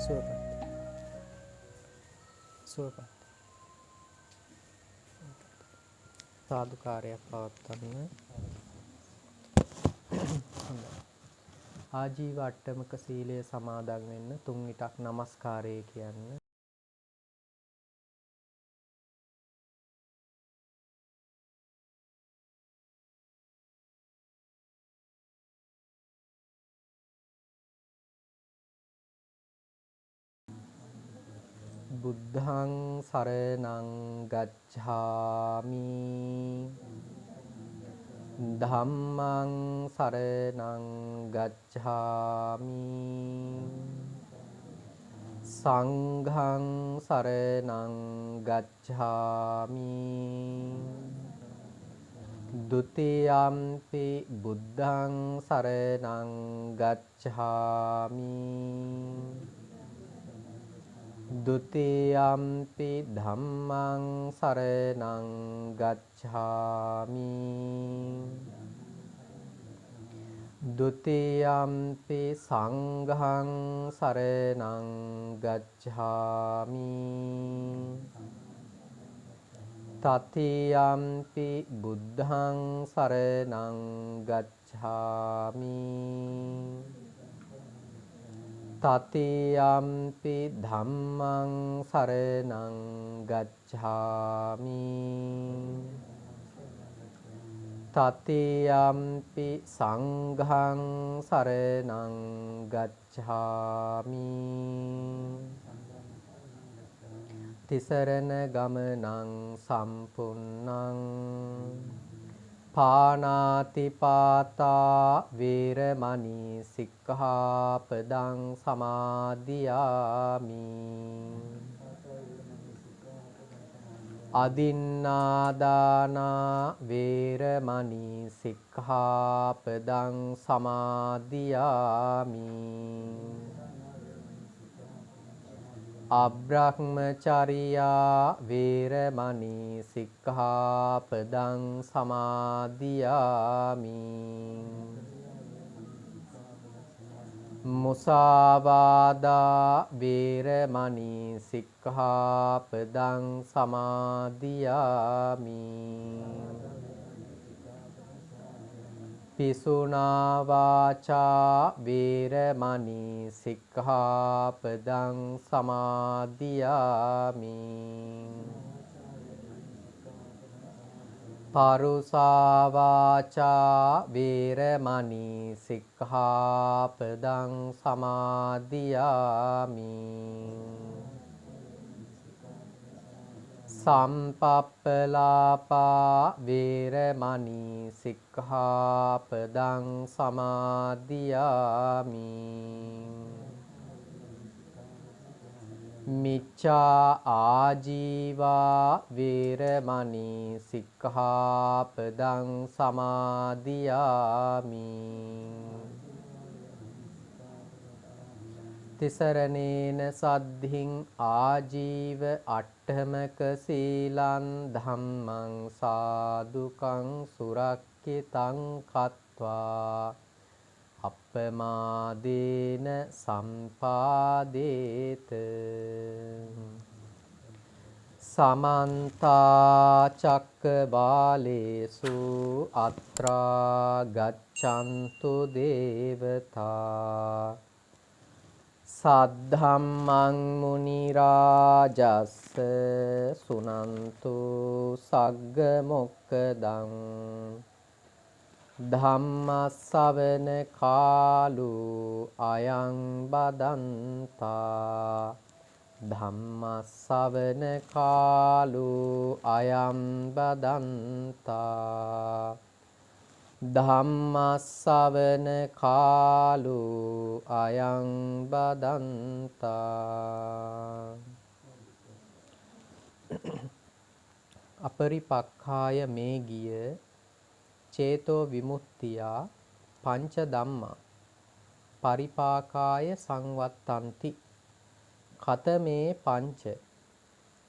සුවපත් සුවපත් සාදුකාරයක් පවත්වන්න. ආජීව අට්ටමක සීලය සමාදන් වෙන්න 3 විටක් নমස්කාරය කියන්න. බුද්ධං සරණං ගච්ඡාමි ධම්මං සරණං ගච්ඡාමි සංඝං සරණං ගච්ඡාමි ဒုတိယံ පි බුද්ධං සරණං ගච්ඡාමි ဒုတိယံ පි ධම්මං සරණං ගච්ඡාමි ဒုတိယံ පි සංඝං සරණං ගච්ඡාමි တတိယံ පි බුද්ධං සරණං ගච්ඡාමි တတိယံ පි ධම්මං සරණං ගච්ඡාමි တတိယံ පි සංඝං සරණං ගච්ඡාමි ติสรณගමනං සම්පුන්නං පානාති පාතා වේරමණී සික්ඛාපදං සමාදියාමි අදින්නාදානා වේරමණී සික්ඛාපදං සමාදියාමි අබ්‍රහ්මචර්යා වේරමණී සික්ඛාපදං සමාදියාමි මුසාවාදා වේරමණී සික්ඛාපදං සමාදියාමි පිසුනා වාචා වේරමණී සික්ඛාපදං සමාදියාමි පරුසා වාචා වේරමණී සික්ඛාපදං සමාදියාමි සම්පප්පලාපා වේරමණී සික්ඛාපදං සමාදියාමි මිච්ඡා ආජීවා වේරමණී සික්ඛාපදං සමාදියාමි තිසරණේන සද්ධින් ආජීව අට්ඨමක සීලං ධම්මං සාදුකං සුරක්ඛිතං කତ୍වා අප්පමාදේන සම්පාදේත සමන්ත චක්කවාලේසු අත්‍රා ගච්ඡන්තු දේවතා සද්ධම්මං මුනි රාජස්ස සුනන්තු සග්ග මොක්ඛදං ධම්මස්සවන කාලෝ අයං බදන්තා ධම්මස්සවන කාලෝ අයං බදන්තා ධම්මස්සවන කාලෝ අයං බදන්තා අපරිපක්ඛාය මේ ගිය චේතෝ විමුක්තියා පංච ධම්මා පරිපාකාය සංවත්තಂತಿ කතමේ පංච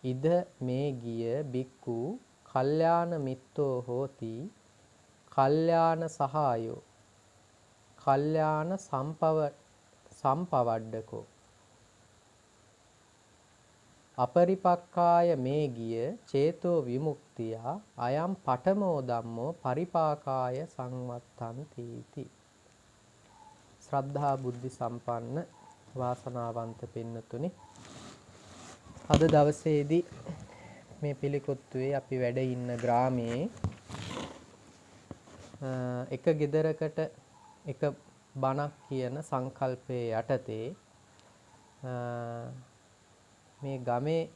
ඉද මේ ගිය බික්ඛු කල්යාණ මිත්තෝ හෝති කල්යාණ සහායෝ කල්යාණ සම්පවඩ්ඩකෝ අපරිපක්කාය මේ ගිය චේතෝ විමුක්තිය අයම් පඨමෝ ධම්මෝ පරිපාකාය සංවත්තන්ති ති. ශ්‍රද්ධා බුද්ධ සම්පන්න වාසනාවන්ත පින්නතුනි, අද දවසේදී මේ පිළිකොත්තුවේ අපි වැඩ ඉන්න ග්‍රාමයේ එක ගෙදරකට එක බණක් කියන සංකල්පයේ යටතේ මේ ගමේ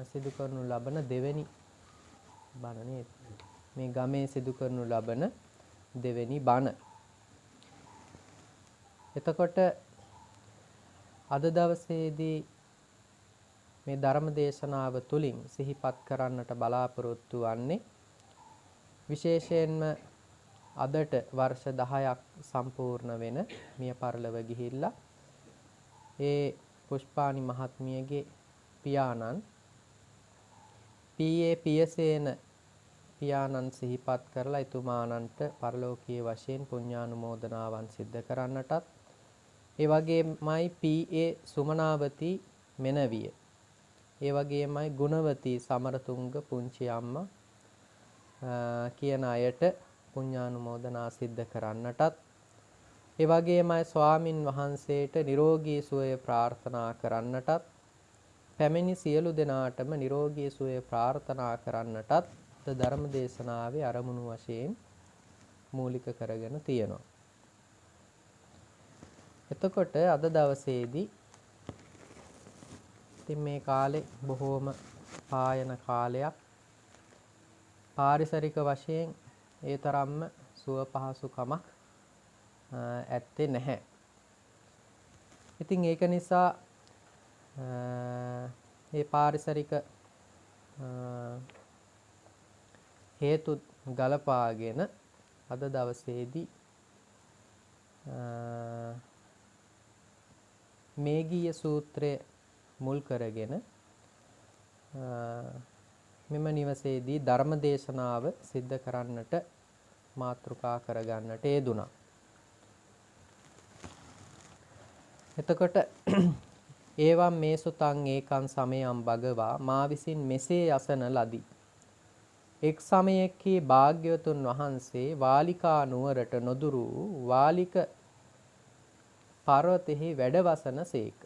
සිදු කරනු ලබන දෙවෙනි බණ නේද? මේ ගමේ සිදු කරනු ලබන දෙවෙනි බණ. එතකොට අද දවසේදී මේ ධර්ම දේශනාව තුළින් සිහිපත් කරන්නට බලාපොරොත්තු වන්නේ විශේෂයෙන්ම අදට වර්ෂ 10ක් සම්පූර්ණ වෙන මිය පරලොව ගිහිල්ලා ඒ පුෂ්පානි මහත්මියගේ පියාණන් පී.ඒ. පියසේන පියාණන් සිහිපත් කරලා එතුමාණන්ට පරලෝකීය වශයෙන් පුණ්‍යානුමෝදනාවන් සිද්ධ කරන්නටත්, ඒ වගේමයි පී.ඒ. සුමනාවති මෙනවිය, ඒ වගේමයි ගුණවති සමරතුංග පුංචි අම්මා කියන අයට පුණ්‍යානුමෝදනා සිද්ධ කරන්නටත්, ඒ වගේමයි ස්වාමින් වහන්සේට නිරෝගී සුවය ප්‍රාර්ථනා කරන්නටත්, පැමිණි සියලු දෙනාටම නිරෝගී සුවය ප්‍රාර්ථනා කරන්නටත් ධර්ම දේශනාවේ අරමුණු වශයෙන් මූලික කරගෙන තියෙනවා. එතකොට අද දවසේදී ඉතින් මේ කාලේ බොහෝම පායන කාලයක්, පාරිසරික වශයෙන් ඒ තරම්ම සුව පහසුකමක් ඇත්තේ නැහැ. ඉතින් ඒක නිසා මේ පාරිසරික හේතු ගලපාගෙන අද දවසේදී මේගීය සූත්‍රය මුල් කරගෙන මෙම නිවසේදී ධර්ම දේශනාව සිද්ධ කරන්නට මාතෘකා කරගන්නට යෙදුණා. එතකොට ඒවම් මේසුතං ඒකං සමයං භගවා මා විසින් මෙසේ අසන ලදී. එක් සමයකී භාග්‍යවතුන් වහන්සේ වාලිකා නුවරට නොදුරු වාලික පර්වතෙහි වැඩවසන සේක.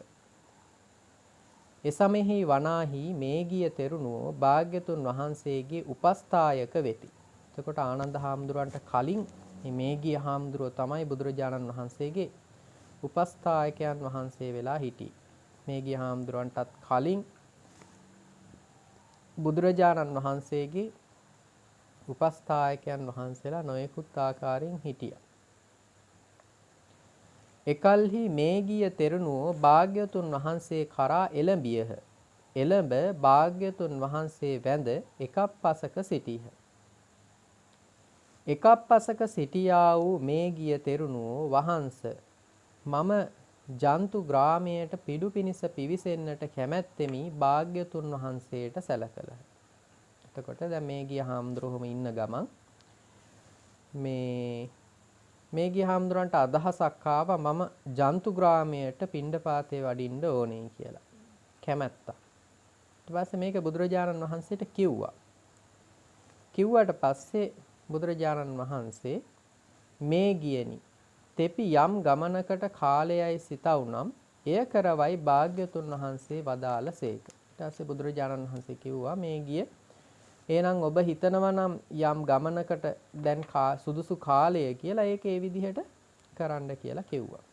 එසමෙහි වනාහි මේගිය තෙරුණුවෝ භාග්‍යතුන් වහන්සේගේ උපස්ථායක වෙති. එතකොට ආනන්ද හාමුදුරන්ට කලින් මේ මේගිය හාමුදුරුවෝ තමයි බුදුරජාණන් වහන්සේගේ උපස්ථායකයන් වහන්සේ වෙලා හිටියේ. මේගිය හාමුදුරන්ටත් කලින් බුදුරජාණන් වහන්සේගේ උපස්ථායකයන් වහන්සේලා නොයෙකුත් ආකාරයෙන් හිටියා. එකල්හි මේගිය තෙරණුවෝ භාග්‍යවතුන් වහන්සේ කරා එළඹියහ. එළඹ භාග්‍යවතුන් වහන්සේ වැඳ එකක් පසක සිටියහ. එකක් පසක සිටියා වූ මේගිය තෙරණුවෝ වහන්ස මම ජන්තු ග්‍රාමයට පිඩු පිනිස පිවිසෙන්නට කැමැත්තෙමි භාග්‍යවතුන් වහන්සේට සැලකලහ. එතකොට දැන් මේගිය හාමුදුරුවෝම ඉන්න ගමන් මේගිය හාමුදුරන්ට අදහසක් ආවා මම ජන්තු ග්‍රාමයට පිණ්ඩපාතේ වඩින්න ඕනේ කියලා. කැමැත්තා. ඊට පස්සේ මේක බුදුරජාණන් වහන්සේට කිව්වා. කිව්වට පස්සේ බුදුරජාණන් වහන්සේ මේ ගියනි තෙපි යම් ගමනකට කාලයයි සිතවුනම් එය කරවයි භාග්‍යතුන් වහන්සේ වදාළසේක. ඊට පස්සේ බුදුරජාණන් වහන්සේ කිව්වා මේ ගිය එහෙනම් ඔබ හිතනවා නම් යම් ගමනකට දැන් සුදුසු කාලය කියලා ඒක ඒ විදිහට කරන්න කියලා කිව්වා.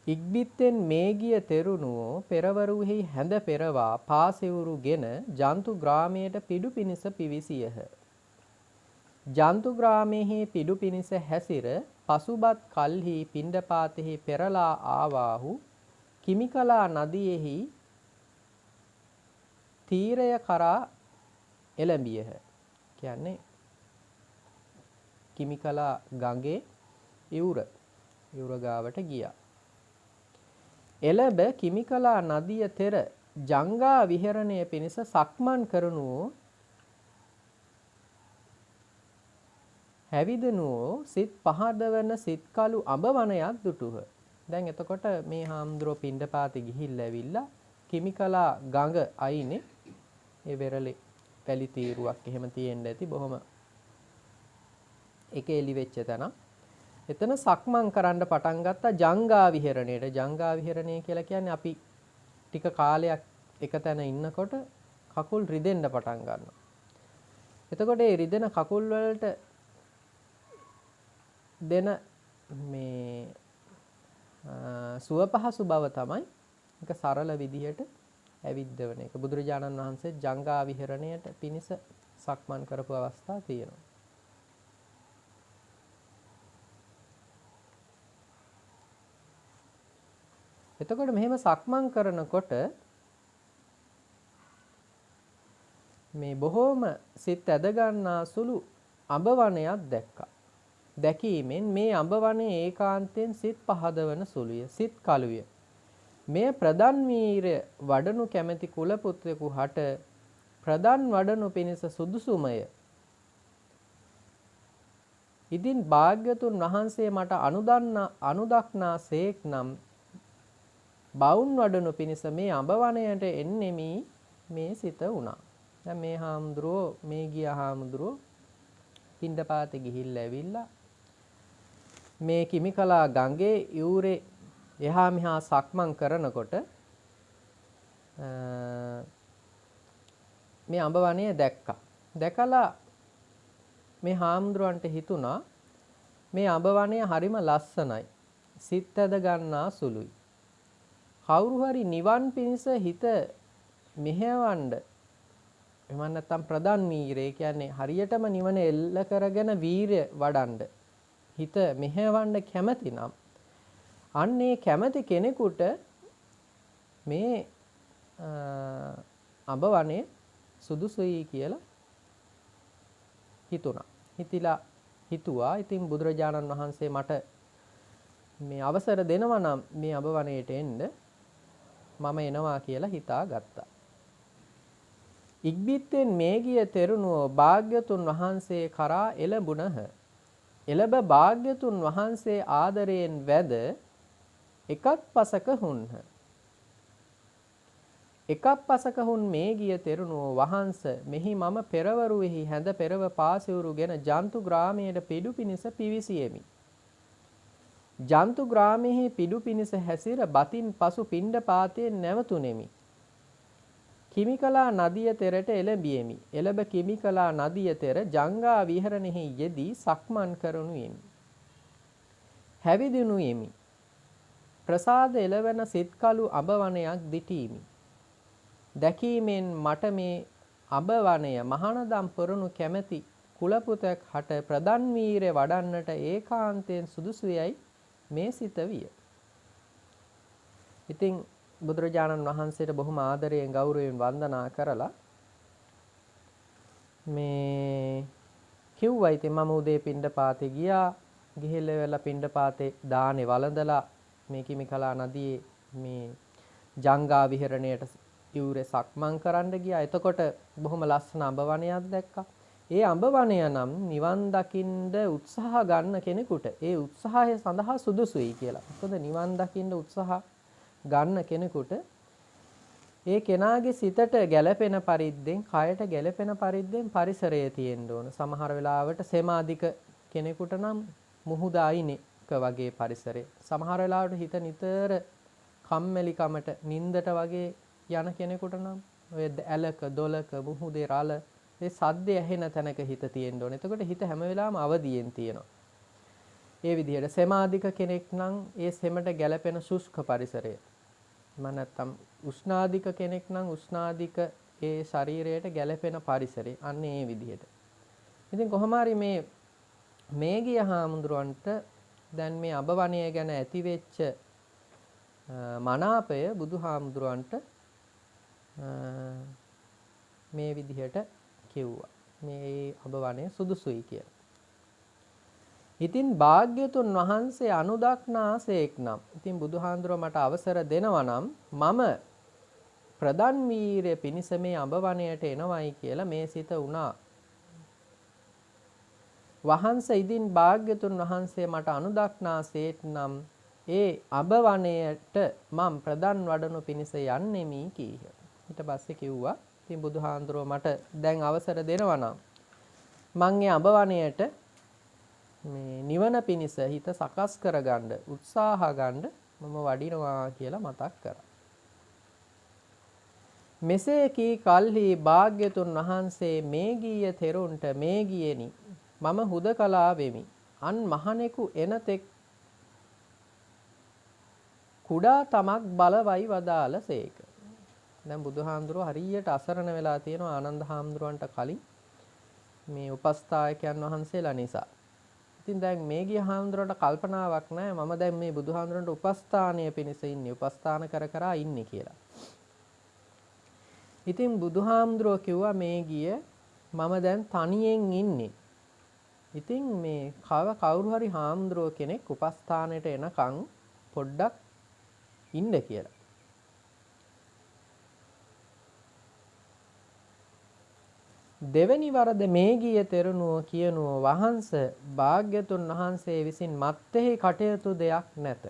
ඉක්බිත්තෙන් මේගිය තෙරුණුවෝ පෙරවරුෙහි හැඳ පෙරවා පාසෙවුරුගෙන ජන්තු ග්‍රාමයට පිඩු පිනිස පිවිසියහ. ජන්තු ග්‍රාමයේ පිඩු පිනිස හැසිර පසුබත් කල්හි පිණ්ඩපාතෙහි පෙරලා ආවාහු කිමිකලා නදියෙහි තීරය කරා එළඹියහ. කියන්නේ කිමිකලා ගඟේ ඉවුර ගාවට ගියා. එළඹ කිමිකලා නදිය තෙර ජංගා විහරණය පිණිස සක්මන් කරනුවෝ හැවිදනුවෝ සිත් පහදවන සිත්කලු අඹ වනයක් දුටුහ. දැන් එතකොට මේ හාමුදුරුවෝ පින්ඩපාතේ ගිහිල්ලා ඇවිල්ලා කිමිකලා ගඟ අයිනේ ඒ වෙරළේ පැලි තීරුවක් එහෙම තියෙන්න ඇති බොහොම එක එලි වෙච්ච තැන. එතන සක්මන් කරන්න පටන් ගත්තා ජංගා විහරණයට. ජංගා විහරණය කියලා කියන්නේ අපි ටික කාලයක් එක තැන ඉන්නකොට කකුල් රිදෙන්න පටන් ගන්නවා. එතකොට ඒ රිදෙන කකුල් වලට දෙන මේ සුව පහසු බව තමයි එක සරල විදිහට ඇවිද්දවන එක. බුදුරජාණන් වහන්සේ ජංගා විහරණයට පිනිස සක්මන් කරපු අවස්ථා තියෙනවා. එතකොට මෙහෙම සක්මන් කරනකොට මේ බොහෝම සිත් ඇද ගන්නා සුළු අඹ වනයක් දැක්කා. දැකීමෙන් මේ අඹ වනයේ ඒකාන්තයෙන් සිත් පහදවන සුළුය. සිත් කලුය. මේ ප්‍රදන් වීරය වඩනු කැමැති කුල පුත්‍රයෙකු හට ප්‍රදන් වඩනු පිණිස සුදුසුමය. ඉදින් භාග්‍යතුන් වහන්සේ මට අනුදක්නා සේක් නම් බවුන් වඩනු පිණිස මේ අඹ වනයට එන්නෙමි මේ සිත වුණා. දැන් මේ හාමුදුරුවෝ මේ ගිය හාමුදුරුවෝ පින්ඩපාතේ ගිහිල්ලා ඇවිල්ලා මේ කිමිකලා ගඟේ යූරේ එහා මෙහා සක්මන් කරනකොට මේ අඹ වනය දැක්කා. දැකලා මේ හාමුදුරුවන්ට හිතුණා මේ අඹ වනය හරිම ලස්සනයි. සිත් ඇද ගන්නා සුළුයි. කවුරු හරි නිවන් පිණිස හිත මෙහෙවන්න එහෙම නැත්නම් ප්‍රදන් වීරය කියන්නේ හරියටම නිවන එල්ල කරගෙන වීරය වඩන්න හිත මෙහෙවන්න කැමති නම් අන්නේ කැමති කෙනෙකුට මේ අඹ වනයේ සුදුසුයි කියලා හිතුවා. ඉතින් බුදුරජාණන් වහන්සේ මට මේ අවසර දෙනවා නම් මේ අඹ වනයේට එන්න මම එනවා කියලා හිතාගත්තා. ඉක්බිත්තෙන් මේ ගිය තෙරුණුවෝ භාග්‍යතුන් වහන්සේ කරා එළඹුණහ. එළඹ භාග්‍යතුන් වහන්සේ ආදරයෙන් වැද එකක් පසක හුන්හ. එකක් පසක හුන් මේ ගිය තෙරුණුවෝ වහන්ස මෙහි මම පෙරවරුෙහි හැඳ පෙරව පාසිවුරුගෙන ජන්තු ග්‍රාමයට පිඩු පිනිස පිවිසියෙමි. ජන්තු ග්‍රාමයේ පිඩු පිනිස හැසිර බතින් පසු පිණ්ඩපාතයෙන් නැවතුණෙමි. කිමිකලා නදිය තෙරට එළඹියෙමි. එළඹ කිමිකලා නදිය තෙර ජංගා විහරණෙහි යෙදී සක්මන් කරනු යෙමි. හැවිදිනු යෙමි. ප්‍රසාද එළවෙන සිත්කලු අඹ වනයක් දිටීමි. දැකීමෙන් මට මේ අඹ වනය මහානදම් පුරනු කැමැති කුලපුතෙක් හට ප්‍රදන් වීරය වඩන්නට ඒකාන්තයෙන් සුදුසුයයි මේ සිත විය. ඉතින් බුදුරජාණන් වහන්සේට බොහොම ආදරයෙන් ගෞරවයෙන් වන්දනා කරලා මේ කිව්වා. ඉතින් මම උදේ පිණ්ඩපාතේ ගියා. ගිහිල්ලා වෙලා පිණ්ඩපාතේ දානේ වළඳලා මේ කිමිකලා නදියේ මේ ජංගා විහරණයට යූරේ සක්මන් කරන්න ගියා. එතකොට බොහොම ලස්සන අඹ වනයක් දැක්කා. ඒ අඹ වනය නම් නිවන් දකින්න උත්සාහ ගන්න කෙනෙකුට ඒ උත්සාහය සඳහා සුදුසුයි කියලා. මොකද නිවන් දකින්න උත්සාහ ගන්න කෙනෙකුට ඒ කෙනාගේ සිතට ගැළපෙන පරිද්දෙන්, කයට ගැළපෙන පරිද්දෙන් පරිසරය තියෙන්න ඕන. සමහර වෙලාවට සෙමාධික කෙනෙකුට නම් මුහුද අයිනෙක වගේ පරිසරය. සමහර වෙලාවට හිත නිතර කම්මැලිකමට, නින්දට වගේ යන කෙනෙකුට නම් ඔය ඇලක, දොලක, මුහුදේ රළ ඒ සද්ද ඇහෙන තැනක හිත තියෙන්න ඕනේ. එතකොට හිත හැම වෙලාවෙම අවදියෙන් තියෙනවා. ඒ විදිහට සෙමාධික කෙනෙක් නම් ඒ සෙමට ගැළපෙන ශුෂ්ක පරිසරය. නැත්නම් උෂ්ණාධික කෙනෙක් නම් උෂ්ණාධික ඒ ශරීරයට ගැළපෙන පරිසරය. අන්න ඒ විදිහට. ඉතින් කොහොම හරි මේ ගිය හාමුදුරන්ට දැන් මේ අඹ වනය ගැන ඇති වෙච්ච මනාපය බුදුහාමුදුරන්ට මේ විදිහට කිව්වා. මේ අඹ වනය සුදුසුයි කියලා. ඉතින් භාග්‍යතුන් වහන්සේ අනුදක්නාසේක් නම් ඉතින් බුදුහාඳුර මට අවසර දෙනවා නම් මම ප්‍රදන් වීරය පිණිස මේ අඹ වනයට එනවයි කියලා මේ සිත වුණා. වහන්සේ ඉදින් භාග්‍යතුන් වහන්සේ මට අනුදක්නාසේක් නම් ඒ අඹ වනයේට මම ප්‍රදන් වඩනු පිණිස යන්නෙමි කීහ. ඊට පස්සේ කිව්වා ඉතින් බුදුහාඳුරෝ මට දැන් අවසර දෙනවා නම් මං ඒ අඹ වනයේට මේ නිවන පිණිස හිත සකස් කරගන්න උත්සාහ ගන්න මම වඩිනවා කියලා මතක් කරා. මෙසේ කී කල්හි භාග්‍යතුන් වහන්සේ මේ ගීය තෙරුන්ට මේ ගියෙනි මම හුදකලා වෙමි. අන් මහණෙකු එනතෙක් කුඩා තමක් බලවයි වදාළසේක. දැන් බුදුහාමුදුරුවෝ හරියට අසරණ වෙලා තියෙනවා ආනන්ද හාමුදුරුවන්ට කලින් මේ උපස්ථායකයන් වහන්සේලා නිසා. ඉතින් දැන් මේ ගිය හාමුදුරුවන්ට කල්පනාවක් නැහැ මම දැන් මේ බුදුහාමුදුරන්ට උපස්ථානීය පිණිස ඉන්නේ උපස්ථාන කර ඉන්නේ කියලා. ඉතින් බුදුහාමුදුරුවෝ කිව්වා මේ ගිය මම දැන් තනියෙන් ඉන්නේ. ඉතින් මේ කවුරු හරි හාමුදුරුවෝ කෙනෙක් උපස්ථානෙට එනකන් පොඩ්ඩක් ඉන්න කියලා. දෙවැනි වරද මේ ගිය තෙරණුව කියනුව වහන්ස භාග්‍යතුන් වහන්සේ විසින් මත්තෙහි කටයුතු දෙයක් නැත.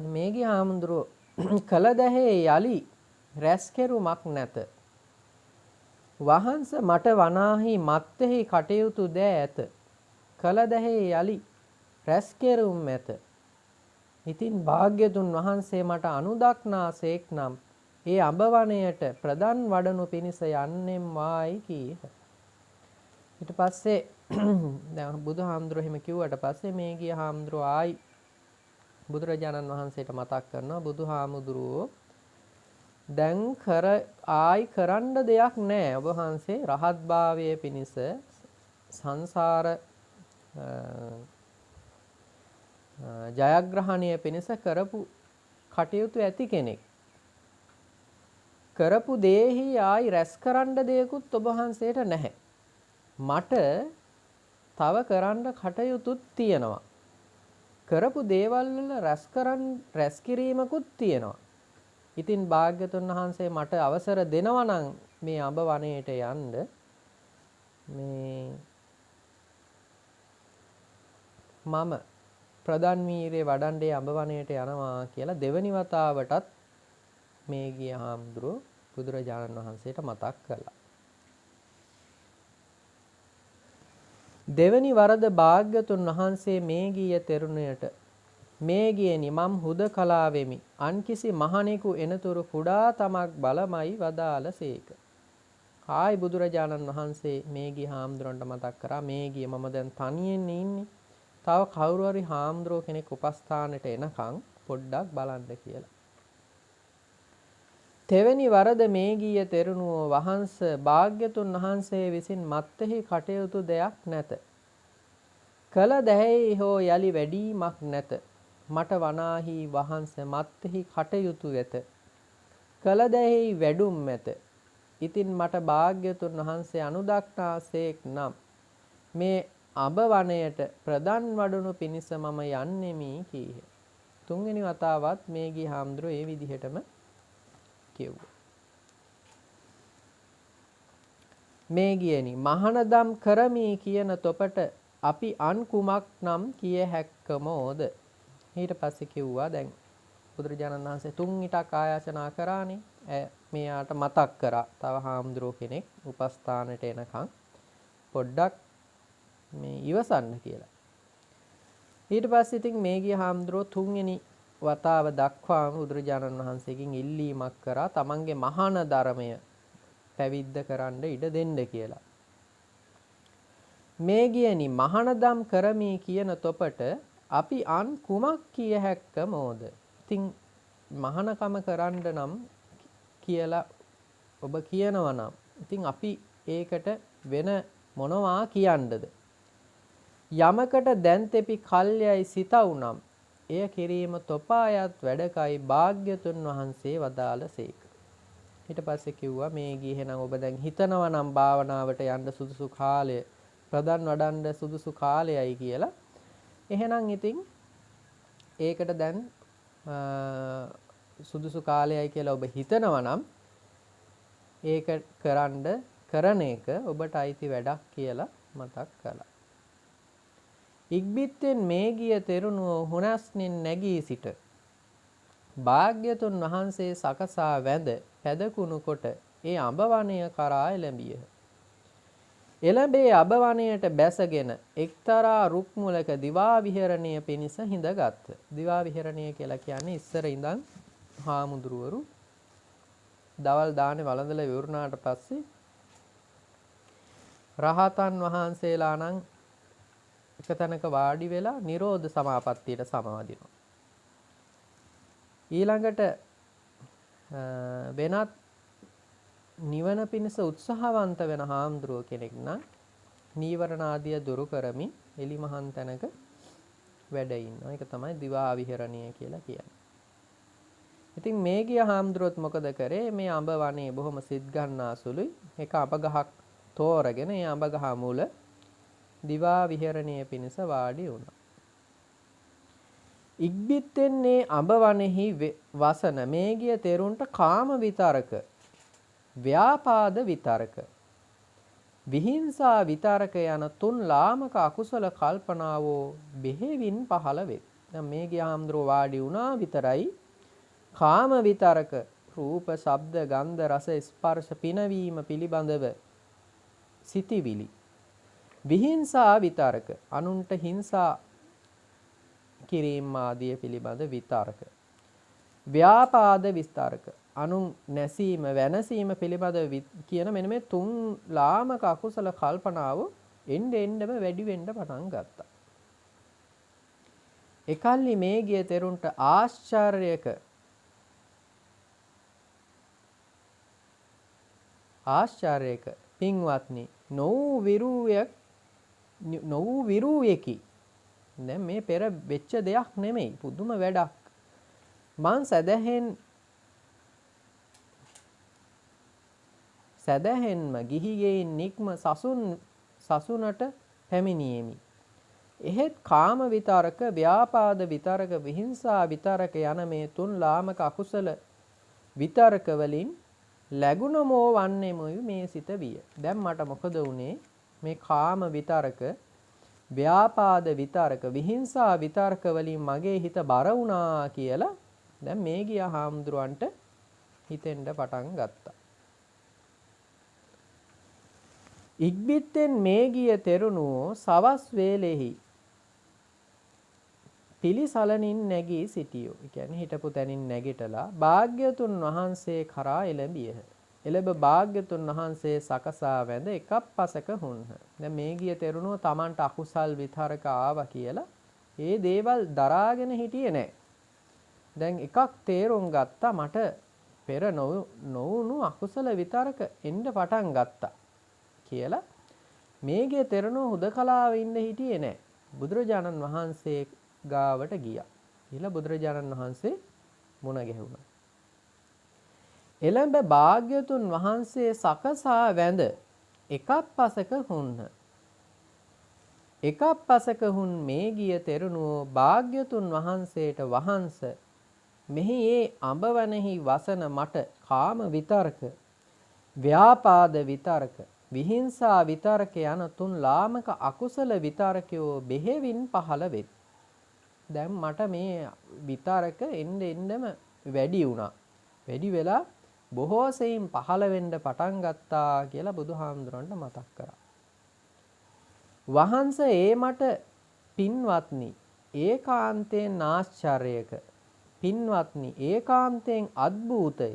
මේ ගිය හාමුදුරුවෝ කළ දැහේ යලි රැස් කෙරුමක් නැත. වහන්ස මට වනාහි මත්තෙහි කටයුතු දෑ ඇත. කළ දැහේ යලි රැස් කෙරුම් ඇත. ඉතින් භාග්‍යතුන් වහන්සේ මට අනුදක්නාසේක් නම් ඒ අඹ වනයේට ප්‍රදන් වඩනු පිණිස යන්නෙම් වායි කීහ. ඊට පස්සේ දැන් බුදුහාමුදුරුවෝ එහෙම කිව්වට පස්සේ මේ ගිය හාමුදුරුවෝ ආයි බුදුරජාණන් වහන්සේට මතක් කරනවා බුදුහාමුදුරුවෝ දැන් ආයි කරන්න දෙයක් නැහැ. ඔබ වහන්සේ රහත් භාවයේ පිණිස සංසාර ජයග්‍රහණය පිණිස කරපු කටයුතු ඇති කෙනෙක්. කරපු දේහි ආයි රැස් කරන්න දෙයක්වත් ඔබ වහන්සේට නැහැ. මට තව කරන්න කටයුතුත් තියෙනවා. කරපු දේවල් වල රැස් කිරීමකුත් තියෙනවා. ඉතින් භාග්‍යතුන් වහන්සේ මට අවසර දෙනවා නම් මේ අඹ වනයේට යන්න මේ මම ප්‍රදන් වීරේ වඩන්නේ අඹ වනයේට යනවා කියලා දෙවනි වතාවටත් මේ ගිය හාමුදුරුවෝ බුදුරජාණන් වහන්සේට මතක් කළා. දෙවනි වරද භාග්‍යතුන් වහන්සේ මේ ගිය තෙරුණයට මේ ගියනි මම් හුදකලා වෙමි. අන් කිසි මහණෙකු එනතුරු කුඩා තමක් බලමයි වදාළසේක. ආයි බුදුරජාණන් වහන්සේ මේ ගිය හාමුදුරන්ට මතක් කරා මේ ගිය මම දැන් තනියෙන් ඉන්නේ. තව කවුරු හරි හාමුදුරුවෝ කෙනෙක් උපස්ථානෙට එනකන් පොඩ්ඩක් බලන්න කියලා. තෙවැනි වරද මේ ගිය තෙරණුව වහන්ස භාග්‍යතුන් වහන්සේ විසින් මත්තෙහි කටයුතු දෙයක් නැත. කළ දැහැයි හෝ යලි වැඩීමක් නැත. මට වනාහි වහන්ස මත්තෙහි කටයුතු ඇත. කළ දැහැයි වැඩුම් ඇත. ඉතින් මට භාග්‍යතුන් වහන්සේ අනුදක්නාසේක් නම් මේ අඹ වනයේට ප්‍රදන් වඩනු පිණිස මම යන්නෙමි කීහ. තුන්වෙනි වතාවත් මේ ගිය හාමුදුරුවෝ ඒ විදිහටම කිව්වා. මේ ගියනි මහානදම් කරමි කියන තොපට අපි අන් කුමක් නම් කිය හැක්කමෝද? ඊට පස්සේ කිව්වා දැන් බුදුරජාණන් වහන්සේ තුන් ඊටක් ආයාචනා කරානේ. මෙයාට මතක් කරා තව හාමුදුරුවෝ කෙනෙක් උපස්ථානෙට එනකන් පොඩ්ඩක් මේ ඉවසන්න කියලා. ඊට පස්සේ ඉතින් මේ ගිය හාමුදුරුවෝ තුන්වෙනි වතාව දක්වාම බුදුරජාණන් වහන්සේගෙන් ඉල්ලීමක් කරා තමන්ගේ මහාන ධර්මය පැවිද්ද කරන්න ඉඩ දෙන්න කියලා. මේ ගියනි මහානදම් කරමි කියන තොපට අපි අන් කුමක් කිය හැක්කමෝද? ඉතින් මහානකම කරන්න නම් කියලා ඔබ කියනවා නම් ඉතින් අපි ඒකට වෙන මොනවා කියන්නද? යමකට දැන් තෙපි කල්යයි සිතවුනම් එය කිරීම තොපායත් වැඩකයි භාග්‍යතුන් වහන්සේ වදාළසේක. ඊට පස්සේ කිව්වා මේ ගිහිනම් ඔබ දැන් හිතනවා නම් භාවනාවට යන්න සුදුසු කාලය ප්‍රදන් වඩන්න සුදුසු කාලයයි කියලා. එහෙනම් ඉතින් ඒකට දැන් සුදුසු කාලයයි කියලා ඔබ හිතනවා නම් ඒක කරන එක ඔබට අයිති වැඩක් කියලා මතක් කළා. ඉක්බිත්තෙන් මේ ගිය තෙරුණුව හුනස්නින් නැගී සිට භාග්‍යතුන් වහන්සේ සකසා වැඳ පැදකුණු කොට ඒ අඹවණය කරා එළඹියහ. එළඹේ අඹවණයට බැසගෙන එක්තරා රුක් මුලක දිවා විහරණය පිණිස හිඳගත්හ. දිවා විහරණය කියලා කියන්නේ ඉස්සර ඉඳන් හාමුදුරුවරු දවල් දානේ වළඳලා ඉවරුනාට පස්සේ රහතන් වහන්සේලා නම් එක තැනක වාඩි වෙලා නිරෝධ සමාපත්තියට සමවදිනවා. ඊළඟට වෙනත් නිවන පිණිස උත්සාහවන්ත වෙන හාමුදුරුව කෙනෙක් නම් නීවරණ ආදිය දුරු කරමින් එලිමහන් තැනක වැඩ ඉන්නවා. ඒක තමයි දිවා විහරණය කියලා කියන්නේ. ඉතින් මේ ගිය හාමුදුරුවොත් මොකද කරේ? මේ අඹ වනේ බොහොම සිත් ගන්නාසුළුයි එක අඹ ගහක් තෝරගෙන ඒ අඹ ගහ මුල දිවා විහරණය පිණිස වාඩි වුණා. ඉක්බිත්තෙන්නේ අඹ වනෙහි වසන මේ ගිය තෙරුන්ට කාම විතරක, ව්‍යාපාද විතරක, විහිංසා විතරක යන තුන් ලාමක අකුසල කල්පනාවෝ බෙහෙවින් පහළ වේ. දැන් මේ ගිය හාමුදුරුවෝ වාඩි වුණා විතරයි කාම විතරක, රූප, ශබ්ද, ගන්ධ, රස, ස්පර්ශ පිනවීම පිළිබඳව සිතිවිලි, විහිංසා විතරක, අනුන්ට හිංසා කිරීම ආදිය පිළිබඳ විතරක, ව්‍යාපාද විතරක, අනුන් නැසීම වැනසීම පිළිබඳ කියන මෙන්න මේ තුන් ලාමක අකුසල කල්පනාව එන්නෙම වැඩි වෙන්න පටන් ගත්තා. එකල්ලි මේ ගිය තෙරුන්ට ආශ්චර්යක පින්වත්නි නොවූ විරූයකි. දැන් මේ පෙර වෙච්ච දෙයක් නෙමෙයි, පුදුම වැඩක්. මං සැදැහෙන්ම ගිහිගෙයින් නික්ම සසුනට පැමිණියෙමි. එහෙත් කාම විතරක, ව්‍යාපාද විතරක, විහිංසා විතරක යන මේ තුන් ලාමක අකුසල විතරක වලින් ලැබුණමෝ වන්නේමයි මේ සිත විය. දැන් මට මොකද වුනේ? මේ කාම විතරක, ව්‍යාපාද විතරක, විහිංසා විතරක වලින් මගේ හිත බර වුණා කියලා දැන් මේ ගිය හාමුදුරුවන්ට හිතෙන්න පටන් ගත්තා. ඉක්බිත්තෙන් මේ ගිය තෙරුණුවෝ සවස් වේලෙහි පිළිසලනින් නැගී සිටියෝ. ඒ කියන්නේ හිටපු තැනින් නැගිටලා භාග්‍යතුන් වහන්සේ කරා එළඹියහ. එළඹ භාග්‍යතුන් වහන්සේ සකසා වැඳ එකක් පසක හුන්හ. දැන් මේ ගිය තෙරුණුව Tamanට අකුසල් විතරක ආවා කියලා ඒ දේවල් දරාගෙන හිටියේ නැහැ. දැන් එකක් තේරුම් ගත්තා, මට පෙර නොවුණු අකුසල විතරක එන්න පටන් ගත්තා කියලා. මේ ගිය තෙරුණුව හුදකලාව ඉන්න හිටියේ නැහැ. බුදුරජාණන් වහන්සේ ගාවට ගියා. ඊළ බුදුරජාණන් වහන්සේ මුණ ගැහුණා. එළඹ භාග්‍යතුන් වහන්සේ සකසා වැඳ එකක් පසක හුන්හ. එකක් පසක හුන් මේ ගිය තෙරුණුවෝ භාග්‍යතුන් වහන්සේට වහන්ස මෙහි ඒ අඹවනෙහි වසන මට කාම විතරක, ව්‍යාපාද විතරක, විහිංසා විතරක යන තුන් ලාමක අකුසල විතරකයෝ බෙහෙවින් පහළ වෙත්. දැන් මට මේ විතරක එන්නෙම වැඩි වුණා. වැඩි වෙලා බොහෝ සෙයින් පහළ වෙන්න පටන් ගත්තා කියලා බුදුහාමුදුරන්ට මතක් කරා. වහන්ස ඒ මට පින්වත්නි ඒකාන්තයෙන් ආශ්චර්යක, පින්වත්නි ඒකාන්තයෙන් අද්භූතය,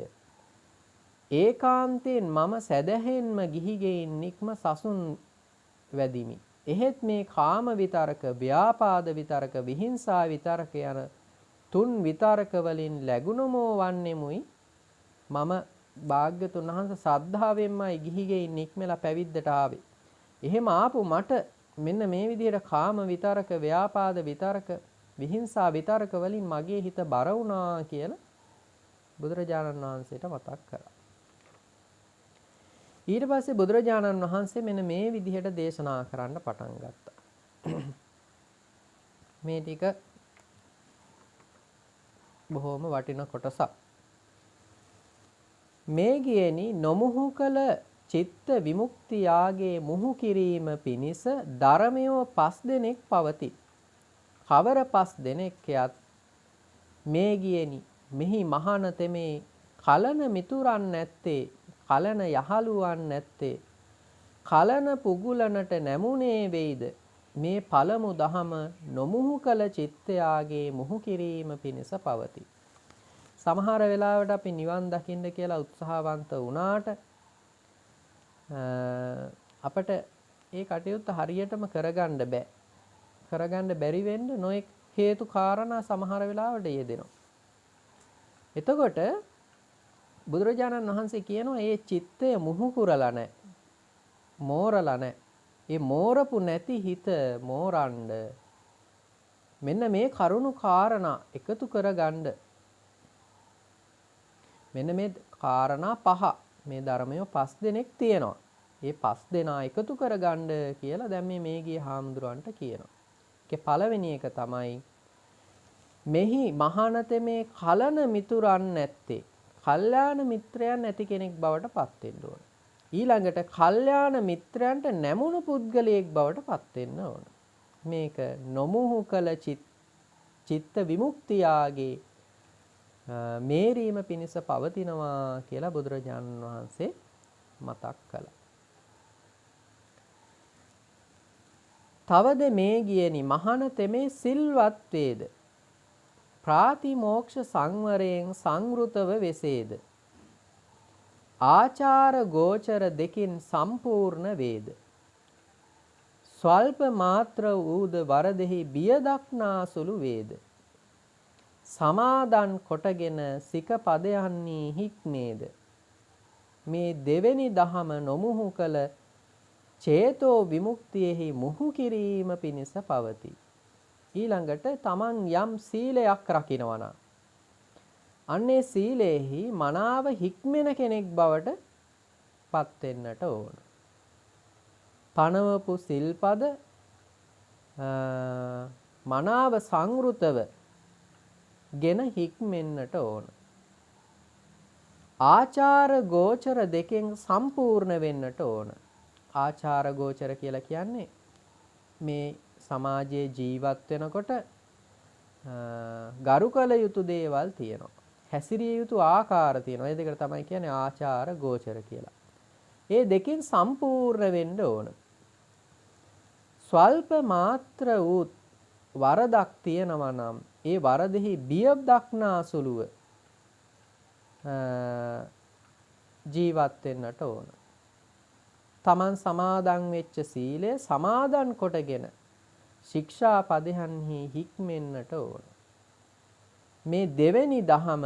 ඒකාන්තයෙන් මම සැදැහෙන්ම ගිහිගෙයින් නික්ම සසුන් වැදිමි. එහෙත් මේ කාම විතරක, ව්‍යාපාද විතරක, විහිංසා විතරක යන තුන් විතරක වලින් ලැබුණමෝ වන්නෙමුයි මම භාග්‍යතුන් වහන්සේ ශ්‍රද්ධාවෙන්මයි ගිහිගෙයින් නික්මලා පැවිද්දට ආවේ. එහෙම ආපු මට මෙන්න මේ විදිහට කාම විතරක, ව්‍යාපාද විතරක, විහිංසා විතරක වලින් මගේ හිත බර වුණා කියලා බුදුරජාණන් වහන්සේට මතක් කරා. ඊට පස්සේ බුදුරජාණන් වහන්සේ මෙන්න මේ විදිහට දේශනා කරන්න පටන් ගත්තා. මේ ටික බොහොම වටින කොටසක්. මේ ගියේනි නොමුහු කළ චිත්ත විමුක්තියාගේ මුහු කිරීම පිණිස ධර්මයෝ 5 දෙනෙක් පවති. කවර පස් දෙනෙක් යත් මේ ගියේනි මෙහි මහාන තෙමේ කලන මිතුරන් නැත්තේ කලන යහළුවන් නැත්තේ කලන පුගුලනට නැමුනේ වෙයිද මේ පළමු දහම නොමුහු කළ චිත්තයාගේ මුහු කිරීම පිණිස පවති. සමහර වෙලාවට අපි නිවන් දකින්න කියලා උත්සාහවන්ත වුණාට අපට ඒ කටයුත්ත හරියටම කරගන්න බෑ. කරගන්න බැරි වෙන්න නොඑක් හේතු කාරණා සමහර වෙලාවට යෙදෙනවා. එතකොට බුදුරජාණන් වහන්සේ කියනවා මේ චිත්තය මුහු කුරලා නැහැ. මෝරලා නැහැ. ඒ මෝරපු නැති හිත මෝරන්න මෙන්න මේ කරුණු කාරණා එකතු කරගන්න මෙන්න මේ කාරණා පහ මේ ධර්මයේ 5 දෙනෙක් තියෙනවා. මේ 5 දෙනා එකතු කරගන්න කියලා දැන් මේ ගිය හාමුදුරන්ට කියනවා. ඒකේ පළවෙනි එක තමයි මෙහි මහානතේ මේ කලන මිතුරන් නැත්තේ. කල්යාණ මිත්‍රයන් නැති කෙනෙක් බවට පත් වෙන්න ඕන. ඊළඟට කල්යාණ මිත්‍රයන්ට නැමුණු පුද්ගලයෙක් බවට පත් වෙන්න ඕන. මේක නොමුහු කළ චිත්ත විමුක්තියාගේ මේරීම පිණිස පවතිනවා කියලා බුදුරජාණන් වහන්සේ මතක් කළා. තවද මේ ගියනි මහාන තෙමේ සිල්වත් වේද ප්‍රාතිමෝක්ෂ සංවරයෙන් සංවෘතව වෙසේද ආචාර ගෝචර දෙකින් සම්පූර්ණ වේද ස්වල්ප මාත්‍ර වූද වරදෙහි බිය දක්නාසුළු වේද සමාදන් කොටගෙන සික පදයන්හි හික්මේද මේ දෙවෙනි දහම නොමුහු කළ චේතෝ විමුක්තියෙහි මුහු කිරීම පිණිස පවතී. ඊළඟට තමන් යම් සීලයක් රකින්නවා නම් අන්නේ සීලෙහි මනාව හික්මෙන කෙනෙක් බවට පත් වෙන්නට ඕන. පනවපු සිල්පද මනාව සංවෘතව ගෙන හික්මෙන්නට ඕන. ආචාර ගෝචර දෙකෙන් සම්පූර්ණ වෙන්නට ඕන. ආචාර ගෝචර කියලා කියන්නේ මේ සමාජයේ ජීවත් වෙනකොට ගරු කළ යුතු දේවල් තියෙනවා. හැසිරිය යුතු ආකාර තියෙනවා. ඒ දෙකට තමයි කියන්නේ ආචාර ගෝචර කියලා. ඒ දෙකෙන් සම්පූර්ණ වෙන්න ඕන. ස්වල්ප මාත්‍ර වූ වරදක් තියෙනවා නම් ඒ වරදෙහි බිය දක්නාසුලුව ජීවත් වෙන්නට ඕන. තමන් සමාදන් වෙච්ච සීලය සමාදන් කොටගෙන ශික්ෂා පදයන්හි හික්මෙන්නට ඕන. මේ දෙවෙනි දහම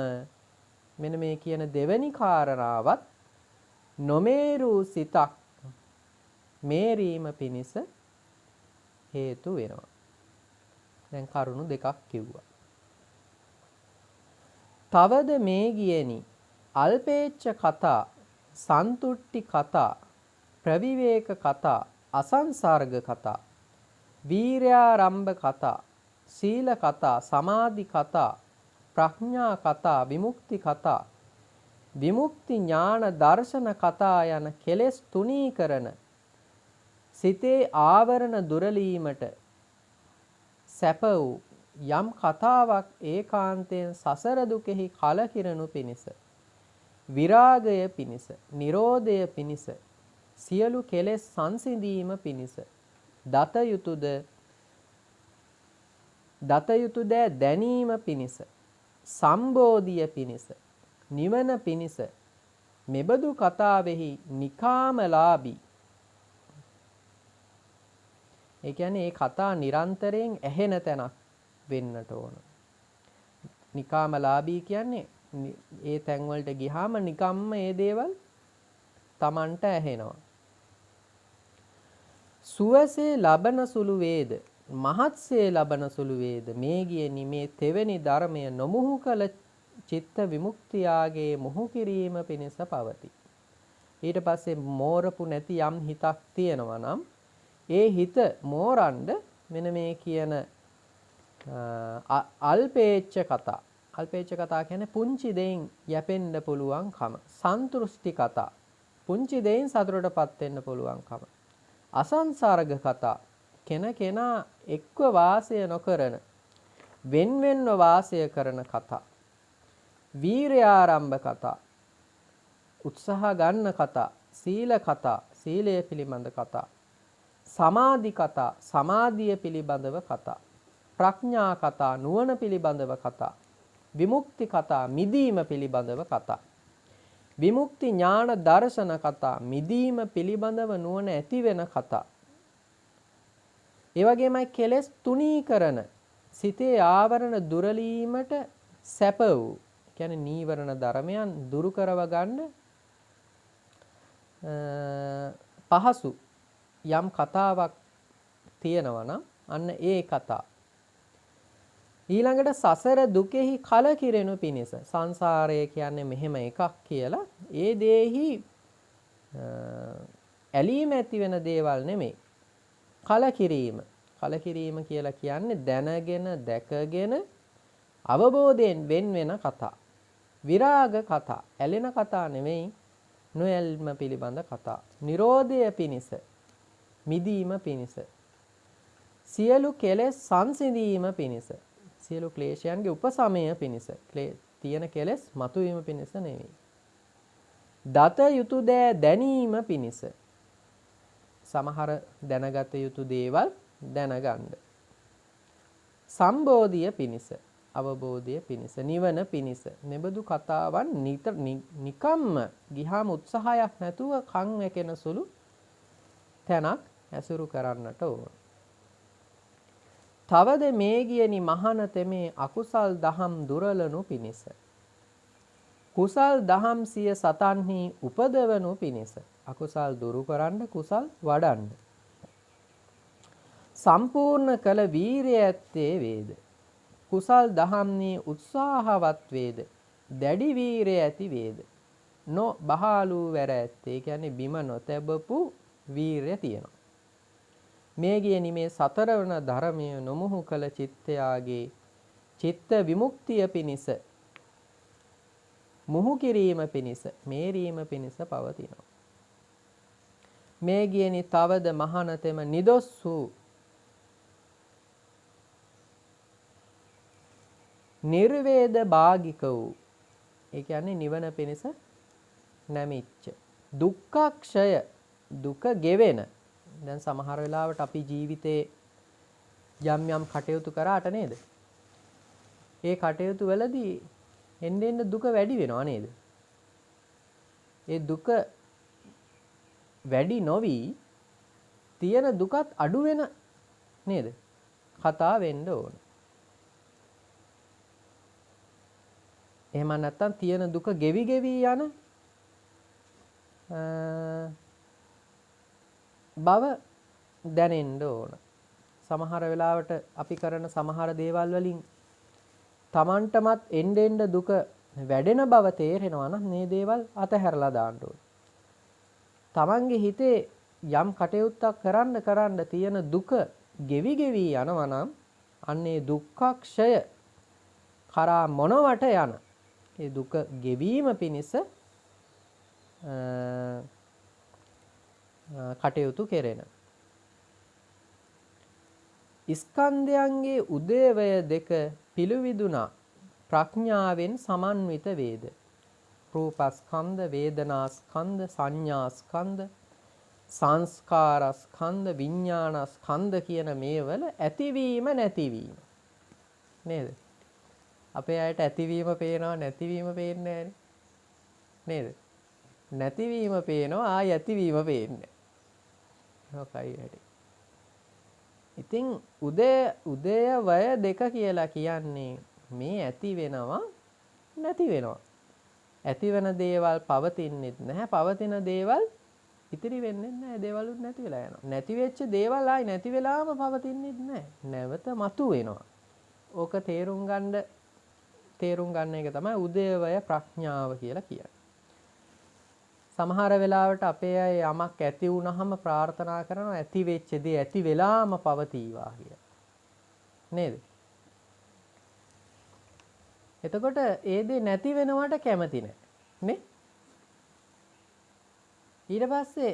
මෙන්න මේ කියන දෙවෙනි කාරණාවත් නොමේරු සිතක් මේරීම පිණිස හේතු වෙනවා. දැන් කරුණු දෙකක් කිව්වා. තවද මේ ගියනි අල්පේච්ඡ කතා, සන්තුට්ටි කතා, ප්‍රවිවේක කතා, අසංසර්ග කතා, වීර්යාරම්භ කතා, සීල කතා, සමාධි කතා, ප්‍රඥා කතා, විමුක්ති කතා, විමුක්ති ඥාන දර්ශන කතා යන කෙලෙස් තුනී කරන සිතේ ආවරණ දුරලීමට සැප වූ යම් කතාවක් ඒකාන්තයෙන් සසර දුකෙහි කලකිරණු පිණිස විරාගය පිණිස නිරෝධය පිණිස සියලු කෙලෙස් සංසිඳීම පිණිස දත යුතු දෑ දැනීම පිණිස සම්බෝධිය පිණිස නිවන පිණිස මෙබඳු කතාවෙහි නිකාමලාභී ඒ කියන්නේ ඒ කතා නිරන්තරයෙන් ඇහෙන තැනක් වෙන්නට ඕන. නිකාමලාභී කියන්නේ ඒ තැන් වලට ගියාම නිකම්ම ඒ දේවල් Tamanට ඇහෙනවා. සුවසේ ලබන සුළු වේද මහත්සේ ලබන සුළු වේද මේ ගියනි මේ තෙවැනි ධර්මය නොමුහු කළ චිත්ත විමුක්තියාගේ මුහු කිරීම පිණිස පවති. ඊට පස්සේ මෝරපු නැති යම් හිතක් තියෙනවා නම් ඒ හිත මෝරන්න මෙන්න මේ කියන අල්පේච්ඡ කතා. අල්පේච්ඡ කතා කියන්නේ පුංචි දෙයින් යැපෙන්න පුළුවන්කම. සන්තුෂ්ටි කතා. පුංචි දෙයින් සතුටටපත් වෙන්න පුළුවන්කම. අසංසර්ග කතා. කෙනා එක්ව වාසය නොකරන වෙන්වෙන්ව වාසය කරන කතා, වීර්යාරම්භ කතා, උත්සාහ ගන්න කතා, සීල කතා, සීලය පිළිබඳ කතා, සමාධි කතා, සමාධිය පිළිබඳව කතා, ප්‍රඥා කතා, නුවණ පිළිබඳව කතා, විමුක්ති කතා, මිදීම පිළිබඳව කතා, විමුක්ති ඥාන දර්ශන කතා, මිදීම පිළිබඳව නුවණ ඇති වෙන කතා. ඒ වගේමයි කෙලෙස් තුනී කරන සිතේ ආවරණ දුරලීමට සැප වූ, කියන්නේ නීවරණ ධර්මයන් දුරු කරව ගන්න පහසු යම් කතාවක් තියෙනවා නම් අන්න ඒ කතා. ඊළඟට සසර දුකෙහි කලකිරෙනු පිණිස, සංසාරය කියන්නේ මෙහෙම එකක් කියලා ඒ දේහි ඇලීම ඇති වෙන දේවල් නෙමෙයි. කලකිරීම කියලා කියන්නේ දැනගෙන දැකගෙන අවබෝධයෙන් වෙන් වෙන කතා. විරාග කතා, ඇලෙන කතා නෙමෙයි, නොඇල්ම පිළිබඳ කතා. නිරෝධය පිණිස, මිදීම පිණිස, සියලු කෙලෙස් සංසිඳීම පිණිස, සියලු ක්ලේශයන්ගේ උපසමය පිණිස, තියෙන කෙලෙස් මතුවීම පිණිස නෙවෙයි. දත යුතු දෑ දැනීම පිණිස, සමහර දැනගත යුතු දේවල් දැනගන්න. සම්බෝධිය පිණිස, අවබෝධය පිණිස, නිවන පිණිස. මෙබඳු කතාවන් නිකම්ම ගිහාම උත්සාහයක් නැතුව කන් වැකෙන සුළු තැනක් ඇසුරු කරන්නට ඕන. තවද මේ ගියනි මහානතමේ අකුසල් දහම් දුරලනු පිණිස, කුසල් දහම් සිය සතන්හි උපදවනු පිණිස. අකුසල් දුරු කරන්න, කුසල් වඩන්න. සම්පූර්ණ කළ වීරිය ඇත්තේ වේද. කුසල් දහම්නි උත්සාහවත් වේද. දැඩි වීරිය ඇති වේද. නො බහාලු වැර ඇත්තේ, කියන්නේ බිම නොතැබපු වීරිය තියෙනවා. මේ ගියනි මේ සතරවන ධර්මය නොමුහු කළ චිත්තයාගේ චිත්ත විමුක්තිය පිණිස, මුහු කිරීම පිණිස, මේරීම පිණිස පවතිනවා. මේ ගියනි තවද මහානතෙම නිදොස් වූ නිර්වේද භාගික වූ, ඒ කියන්නේ නිවන පිණිස නැමිච්ච, දුක්ඛක්ෂය, දුක ගෙවෙන. දැන් සමහර වෙලාවට අපි ජීවිතේ යම් යම් කටයුතු කරාට නේද? ඒ කටයුතු වලදී එන්න දුක වැඩි වෙනවා නේද? ඒ දුක වැඩි නොවි තියෙන දුකත් අඩු වෙන නේද? කතා වෙන්න ඕන. එහෙම නැත්නම් තියෙන දුක ගෙවි ගෙවි යන බව දැනෙන්න ඕන. සමහර වෙලාවට අපි කරන සමහර දේවල් වලින් Tamanටමත් එන්න දුක වැඩෙන බව තේරෙනවා නම් මේ දේවල් අතහැරලා දාන්න ඕන. Tamanගේ හිතේ යම් කටයුත්තක් කරන්න තියෙන දුක ගෙවි ගෙවි යනවා නම් අන්නේ දුක්ඛක්ෂය කරා මොනවට යන ඒ දුක ගෙවීම පිණිස කටයුතු කෙරෙන. ස්කන්ධයන්ගේ උදේවය දෙක පිළිවිදුනා ප්‍රඥාවෙන් සමන්විත වේද. රූපස්කන්ධ, වේදනාස්කන්ධ, සංඥාස්කන්ධ, සංස්කාරස්කන්ධ, විඥානස්කන්ධ කියන මේවල ඇතිවීම නැතිවීම නේද? අපේ අයට ඇතිවීම පේනවා, නැතිවීම පේන්නේ නේද? නැතිවීම පේනවා, ආයි ඇතිවීම පේන්නේ නැහැ. ඔකයි. ඉතින් උදය වය දෙක කියලා කියන්නේ මේ ඇති වෙනවා, නැති වෙනවා. ඇති වෙන දේවල් පවතින්නෙත් නැහැ, පවතින දේවල් ඉතිරි වෙන්නේ නැහැ, දේවලුත් නැති වෙලා යනවා. නැති වෙච්ච දේවල් ආයි නැති වෙලාම පවතින්නෙත් නැහැ, නැවත මතු වෙනවා. ඕක තේරුම් ගන්න එක තමයි උදේවය ප්‍රඥාව කියලා කියන්නේ. සමහර වෙලාවට අපේ අය යමක් ඇති වුණාම ප්‍රාර්ථනා කරනවා ඇති වෙච්ච දේ ඇති වෙලාම පවතිවා කියලා. නේද? එතකොට ඒ දේ නැති වෙනවට කැමති නැහැ. නේ? ඊට පස්සේ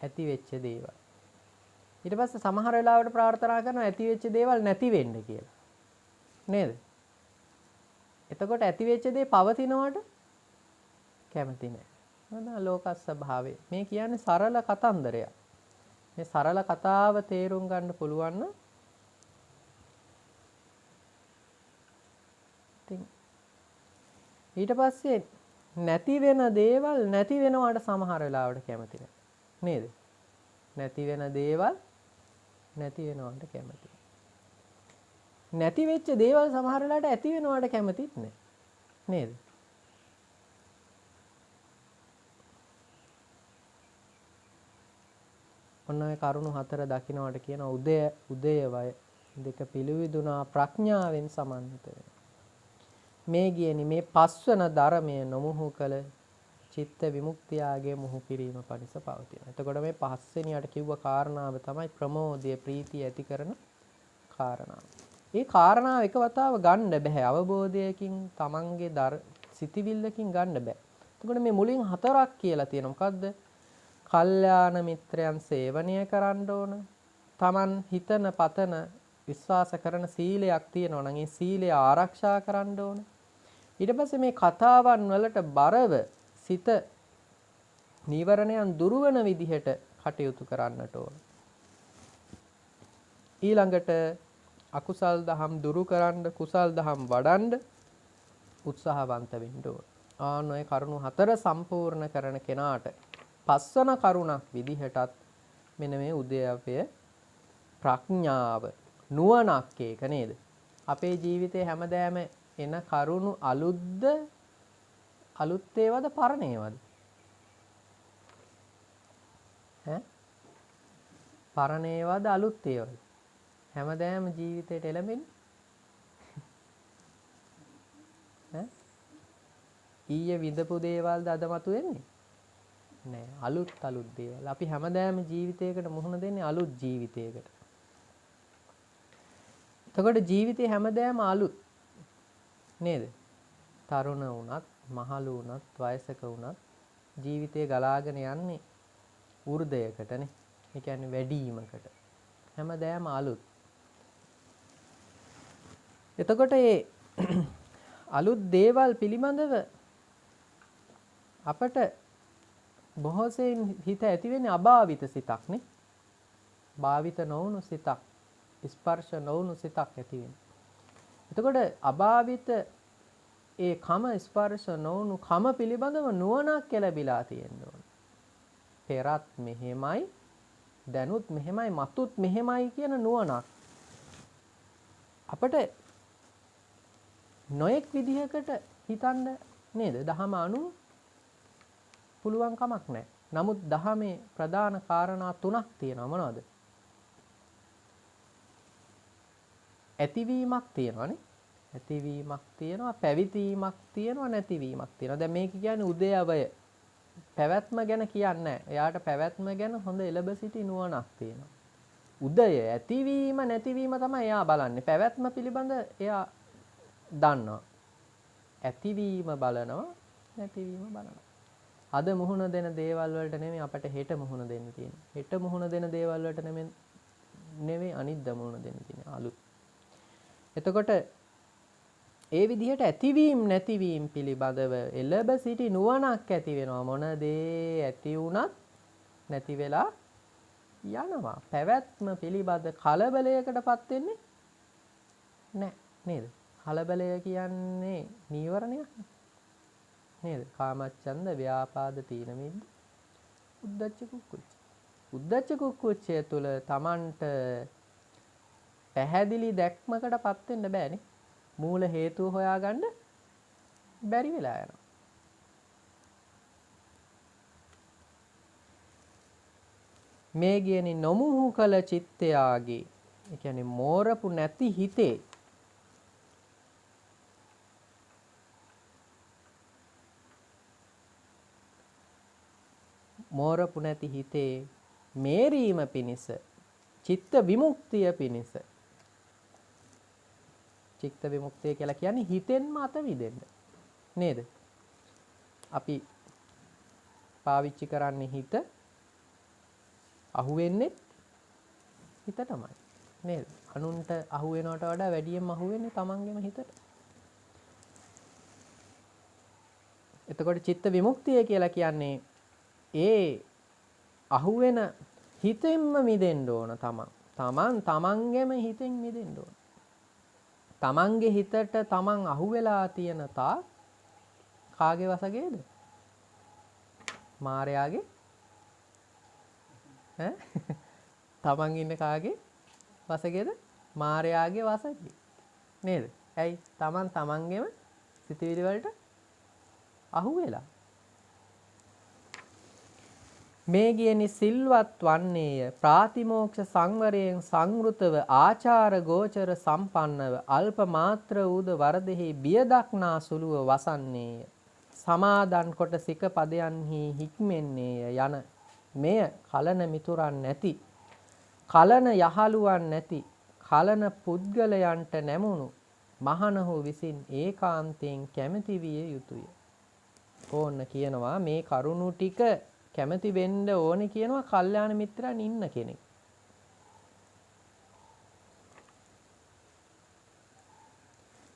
ඇති වෙච්ච දේවල්. ඊට පස්සේ සමහර වෙලාවට ප්‍රාර්ථනා කරනවා ඇති වෙච්ච දේවල් නැති වෙන්න කියලා. නේද? එතකොට ඇති වෙච්ච දේ පවතිනවට කැමති නැහැ. නේද? ලෝක ස්වභාවය. මේ කියන්නේ සරල කතන්දරයක්. මේ සරල කතාව තේරුම් ගන්න පුළුවන් නම් ඊට පස්සේ නැති වෙන දේවල් නැති වෙනවට සමහර වෙලාවට කැමති නැහැ. නේද? නැති වෙන දේවල් නැති වෙනවට කැමති. නැති වෙච්ච දේවල් සමහර වෙලාවට ඇති වෙනවට කැමතිත් නැහැ. නේද? ඔන්න ඔය කරුණු හතර දකින්නට කියන උදය වය දෙක පිළිවිදුනා ප්‍රඥාවෙන් සමන්විත වෙනවා. මේ කියන්නේ මේ පස්වන ධර්මය නොමුහු කළ චිත්ත විමුක්තියගේ මුහු කිරීම පරිස පවතින. එතකොට මේ පස්වෙනියට කිව්ව කාරණාව තමයි ප්‍රමෝදය ප්‍රීතිය ඇති කරන කාරණාව. මේ කාරණාව එක වතාව ගන්න බෑ. අවබෝධයකින් තමන්ගේ සිතිවිල්ලකින් ගන්න බෑ. එතකොට මේ මුලින් හතරක් කියලා තියෙනවා. මොකද්ද? කල්යාණ මිත්‍රයන් සේවනය කරන්න ඕන. තමන් හිතන පතන විශ්වාස කරන සීලයක් තියෙනවා නම් ඒ සීලය ආරක්ෂා කරන්න ඕන. ඊට පස්සේ මේ කතාවන් වලට බරව සිත නීවරණයන් දුරවන විදිහට කටයුතු කරන්නට ඕන. ඊළඟට අකුසල් දහම් දුරු කරන්න කුසල් දහම් වඩන්න උත්සාහවන්ත වෙන්න ඕන. ආන් ඔය කරුණු හතර සම්පූර්ණ කරන කෙනාට පස්වන කරුණක් විදිහටත් මෙන්න මේ උදයපය ප්‍රඥාව නුවණක් ඒක නේද? අපේ ජීවිතේ හැමදාම එන කරුණු අලුත්ද අලුත් ඒවාද පරණ ඒවාද? ඈ? පරණ ඒවාද අලුත් ඒවාද? හැමදාම ජීවිතේට එළඹෙන්නේ ඈ? ඊයේ විඳපු දේවල්ද අද මතුවෙන්නේ? නෑ අලුත් දේවල්. අපි හැමදාම ජීවිතයකට මුහුණ දෙන්නේ අලුත් ජීවිතයකට. එතකොට ජීවිතේ හැමදාම අලුත් නේද? තරුණ වුණත්, මහලු වුණත්, වයසක වුණත් ජීවිතේ ගලාගෙන යන්නේ වෘදයකටනේ. ඒ කියන්නේ වැඩිවීමකට. හැමදාම අලුත්. එතකොට මේ අලුත් දේවල් පිළිබඳව අපට බොහෝ සෙයින් හිත ඇති වෙන්නේ අභාවිත සිතක් නේ. භාවිත නොවුණු සිතක්, ස්පර්ශ නොවුණු සිතක් ඇති වෙන්නේ. එතකොට අභාවිත ඒ කම ස්පර්ශ නොවුණු කම පිළිබඳව නුවණක් ලැබිලා තියෙන්න ඕන. පෙරත් මෙහෙමයි, දැනුත් මෙහෙමයි, මතුත් මෙහෙමයි කියන නුවණක්. අපිට නොඑක් විදිහකට හිතන්න නේද? දහම අනුව පුළුවන් කමක් නැහැ. නමුත් දහමේ ප්‍රධාන කාරණා තුනක් තියෙනවා. මොනවද? ඇතිවීමක් තියෙනවානේ. ඇතිවීමක් තියෙනවා, පැවිදීමක් තියෙනවා, නැතිවීමක් තියෙනවා. දැන් මේක කියන්නේ උදයවය. පැවැත්ම ගැන කියන්නේ නැහැ. එයාට පැවැත්ම ගැන හොඳ එළඹ සිටි නුවණක් තියෙනවා. උදය ඇතිවීම නැතිවීම තමයි එයා බලන්නේ. පැවැත්ම පිළිබඳ එයා දන්නවා. ඇතිවීම බලනවා, නැතිවීම බලනවා. අද මුහුණ දෙන දේවල් වලට නෙමෙයි අපට හෙට මුහුණ දෙන්න තියෙන්නේ. හෙට මුහුණ දෙන දේවල් වලට නෙමෙයි අනිද්දා මුහුණ දෙන්න තියෙන්නේ. අලුත්. එතකොට ඒ විදිහට ඇතිවීම නැතිවීම පිළිබඳව එළඹ සිටි නුවණක් ඇති වෙනවා. මොන දේ ඇති වුණත් නැති වෙලා යනවා. පැවැත්ම පිළිබඳ කලබලයකටපත් වෙන්නේ නැහැ නේද? කලබලය කියන්නේ නීවරණයක් නේද? කාමච්ඡන්ද, ව්‍යාපාද, තීන මිද්ද, උද්ධච්ච කුක්කුච්ච. උද්ධච්ච කුක්කුච්චය තුල Tamanට පැහැදිලි දැක්මකටපත් වෙන්න බෑනේ. මූල හේතුව හොයාගන්න බැරි වෙලා යනවා. මේ කියන්නේ නොමුහු කළ චිත්තයාගේ, ඒ කියන්නේ මෝරපු නැති හිතේ මෝරපු නැති හිතේ මේරීම පිණිස, චිත්ත විමුක්තිය පිණිස. චිත්ත විමුක්තිය කියලා කියන්නේ හිතෙන්ම අත විදෙන්න නේද? අපි පාවිච්චි කරන්නේ හිත. අහු වෙන්නේ හිතටමයි. නේද? අනුන්ට අහු වෙනවට වඩා වැඩියෙන්ම අහු වෙන්නේ තමන්ගේම හිතට. එතකොට චිත්ත විමුක්තිය කියලා කියන්නේ ඒ අහුවෙන හිතෙන්ම මිදෙන්න ඕන තමන්ගේම හිතෙන් මිදෙන්න ඕන. තමන්ගේ හිතට තමන් අහුවෙලා තියෙන තා කාගේ වසගේද? මායාවේ ඈ තමන් ඉන්න කාගේ වසගේද? මායාවේ වසගේ. නේද? ඇයි? තමන් තමන්ගේම සිතවිලි වලට අහුවෙලා. මේ ගියනි සිල්වත් වන්නේය ප්‍රාතිමෝක්ෂ සංවරයෙන් සංවෘතව ආචාර ගෝචර සම්පන්නව අල්ප මාත්‍ර වූද වරදෙහි බිය දක්නා සුළුව වසන්නේය. සමාදන් කොට සික පදයන්හි හික්මෙන්නේය යන මෙය කලන මිතුරන් නැති කලන යහළුවන් නැති කලන පුද්ගලයන්ට නැමුණු මහණහු විසින් ඒකාන්තයෙන් කැමැති විය යුතුය. ඕන්න කියනවා මේ කරුණු ටික කැමැති වෙන්න ඕනේ කියනවා කල්යාණ මිත්‍රයන් ඉන්න කෙනෙක්.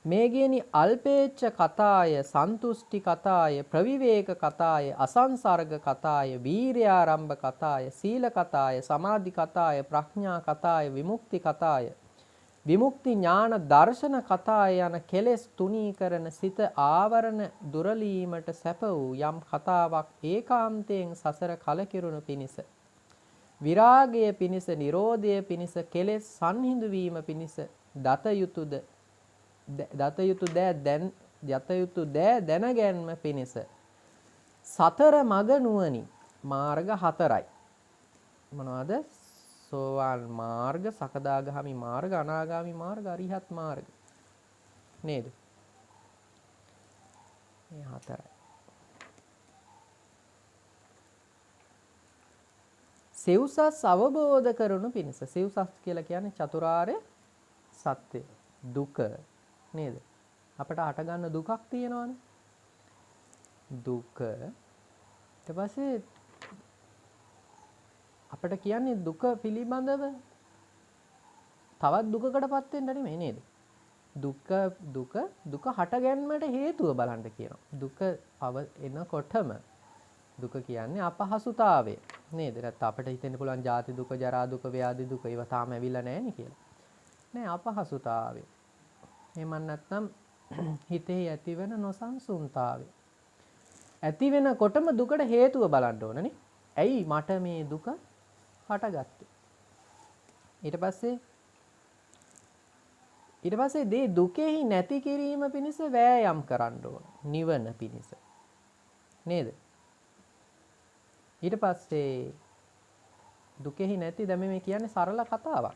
මේ ගේනි අල්පේච්ඡ කතාය සන්තුෂ්ටි කතාය ප්‍රවිවේක කතාය අසංසර්ග කතාය වීර්යාරම්භ කතාය සීල කතාය සමාධි කතාය ප්‍රඥා කතාය විමුක්ති කතාය විමුක්ති ඥාන දර්ශන කතාය යන කෙලෙස් තුනී කරන සිත ආවරණ දුරලීමට සැප වූ යම් කතාවක් ඒකාන්තයෙන් සසර කලකිරුණු පිණිස විරාගය පිණිස නිරෝධය පිණිස කෙලෙස් සංහිඳු වීම පිණිස දත යුතු දෑ දැනගැන්ම පිණිස සතර මග නුවණින් මාර්ග හතරයි. මොනවද? සෝවාන් මාර්ග, සකදාගාමි මාර්ග, අනාගාමි මාර්ග, අරිහත් මාර්ග. නේද? මේ හතරයි. සිව්සස් අවබෝධ කරනු පිණිස. සිව්සස් කියලා කියන්නේ චතුරාර්ය සත්‍ය. දුක නේද? අපට හට ගන්න දුකක් තියෙනවානේ. දුක ඊට පස්සේ අපිට කියන්නේ දුක පිළිබඳව තවත් දුකකටපත් වෙන්න නෙමෙයි නේද? දුක හට ගැනීමට හේතුව බලන්න කියනවා. දුක එනකොටම දුක කියන්නේ අපහසුතාවය නේද? නැත්නම් අපිට හිතෙන්න පුළුවන් ජාති දුක, ජරා දුක, ව්‍යාධි දුක ඒවා තාම ඇවිල්ලා නැහැ නේ කියලා. නෑ අපහසුතාවය. එහෙම නැත්නම් හිතේ ඇතිවෙන නොසන්සුන්තාවය. ඇති වෙනකොටම දුකට හේතුව බලන්න ඕනනේ. ඇයි මට මේ දුක හටගත්තේ? ඊට පස්සේ මේ දුකෙහි නැති කිරීම පිණිස වෑයම් කරන්න ඕන. නිවන පිණිස. නේද? ඊට පස්සේ දුකෙහි නැති දැන් මේ කියන්නේ සරල කතාවක්.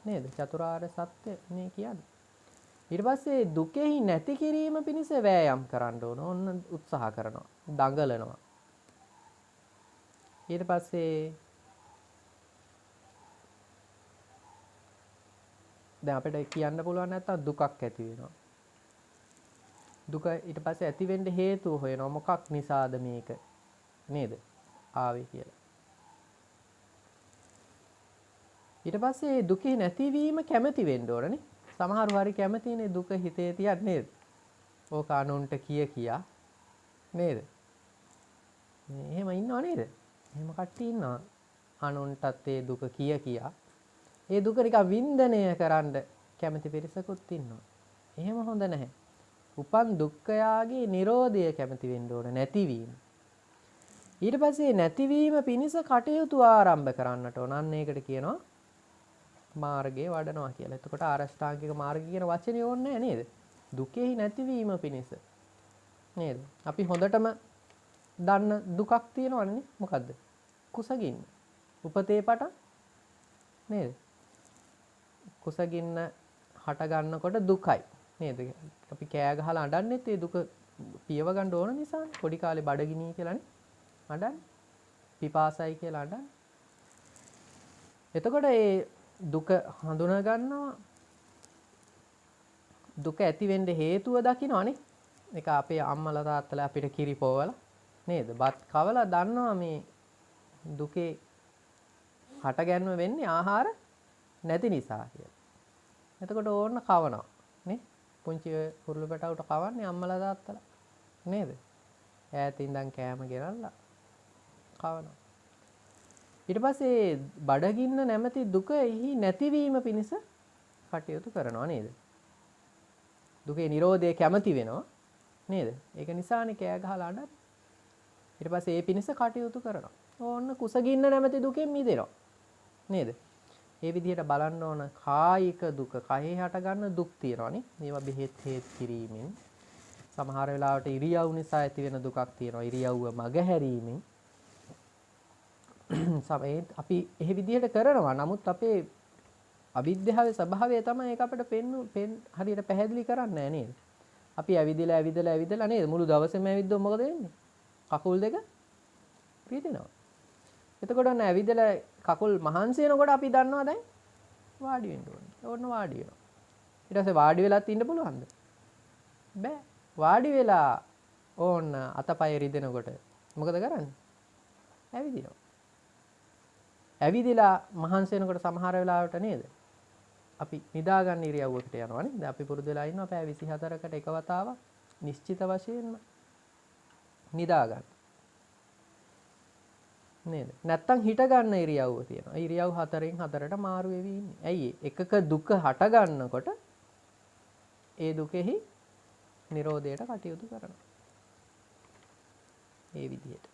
නේද? චතුරාර්ය සත්‍ය මේ කියන්නේ. ඊට පස්සේ දුකෙහි නැති කිරීම පිණිස වෑයම් කරන්න ඕන. ඔන්න උත්සාහ කරනවා. දඟලනවා. ඊට පස්සේ දැන් අපිට කියන්න පුළුවන් නැත්තම් දුකක් ඇති වෙනවා. දුක ඊට පස්සේ ඇති වෙන්න හේතුව හොයනවා. මොකක් නිසාද මේක? නේද? ආවේ කියලා. ඊට පස්සේ දුකේ නැතිවීම කැමති වෙන්න ඕනනේ. සමහරව හරි කැමතිනේ දුක හිතේ තියන්න නේද? ඕක අනුන්ට කියා නේද? එහෙම ඉන්නව නේද? එහෙම කට්ටිය ඉන්නවා. අනුන්ටත් ඒ දුක කියා ඒ දුක නිකන් වින්දනය කරන්න කැමති පිරිසකුත් ඉන්නවා. එහෙම හොඳ නැහැ. උපන් දුක්ඛයාගේ Nirodhaය කැමති වෙන්න ඕන නැතිවීම. ඊට පස්සේ නැතිවීම පිණිස කටයුතු ආරම්භ කරන්නට ඕන. අන්න ඒකට කියනවා මාර්ගයේ වඩනවා කියලා. එතකොට ආරෂ්ඨාංගික මාර්ගය කියන වචනේ ඕනේ නැහැ නේද? දුකෙහි නැතිවීම පිණිස. නේද? අපි හොඳටම දන්න දුකක් තියෙනවනේ. මොකද්ද? කුසගින්න. උපතේ පටන් නේද? කුසගින්න හට ගන්නකොට දුකයි. නේද? අපි කෑ ගහලා අඬන්නෙත් ඒ දුක පියව ගන්න ඕන නිසානේ. පොඩි කාලේ බඩගිනි කියලානේ අඬන්නේ. පිපාසයි කියලා අඬන්නේ. එතකොට ඒ දුක හඳුනා ගන්නවා. දුක ඇති වෙන්න හේතුව දකින්නවනේ. ඒක අපේ අම්මලා තාත්තලා අපිට කිරි පොවලා නේද? බත් කවලා දන්නවා මේ දුකේ හටගැන්ම වෙන්නේ ආහාර නැති නිසා කියලා. එතකොට ඕන්න කවනවා නේ. පුංචි කුරුළු පැටවුට කවන්නේ අම්මලා තාත්තලා නේද? ඈතින් ඉඳන් කෑම ගෙනල්ලා කවනවා. ඊට පස්සේ බඩගින්න නැමැති දුක එහි නැතිවීම පිණිස කටයුතු කරනවා නේද? දුකේ නිරෝධය කැමති වෙනවා නේද? ඒක නිසානේ කෑ ගහලා අඬන්නේ. ඊට පස්සේ ඒ පිණිස කටයුතු කරනවා. ඕන්න කුසගින්න නැමැති දුකෙන් මිදෙනවා නේද? ඒ විදිහට බලන්න ඕන කායික දුක, කයෙහි හට ගන්න දුක් තියෙනවානේ. මේවා බෙහෙත් හේත් කිරීමෙන් සමහර වෙලාවට ඉරියව් නිසා ඇති වෙන දුකක් තියෙනවා. ඉරියව්ව මගහැරීමෙන් සමේත් අපි එහෙ විදිහට කරනවා. නමුත් අපේ අවිද්‍යාවේ ස්වභාවය තමයි ඒක අපිට හරියට පැහැදිලි කරන්නේ නැහැ නේද? අපි ඇවිදලා නේද? මුළු දවසේම ඇවිද්දොත් මොකද වෙන්නේ? කකුල් දෙක රිදෙනවා. එතකොට ඔන්න ඇවිදලා කකුල් මහන්සි වෙනකොට අපි දන්නවා දැන් වාඩි වෙන්න ඕනේ. ඕන්න වාඩි වෙනවා. ඊට පස්සේ වාඩි වෙලත් ඉන්න පුළුවන්ද? බෑ. වාඩි වෙලා ඕන්න අතපය රිදෙනකොට මොකද කරන්නේ? ඇවිදිනවා. ඇවිදලා මහන්සි වෙනකොට සමහර වෙලාවට නේද? අපි නිදා ගන්න ඉරියව්වකට යනවා නේද? අපි පුරුදු වෙලා ඉන්නවා පැය 24කට එක වතාවක් නිශ්චිත වශයෙන්ම නිදා ගන්න. නේද? නැත්තම් හිට ගන්න ඉරියව්ව තියෙනවා. ඉරියව් 4න් 4ට මාරු වෙවි ඉන්නේ. ඇයි එකක දුක හට ගන්නකොට ඒ දුකෙහි නිරෝධයට කටයුතු කරනවා. ඒ විදිහට.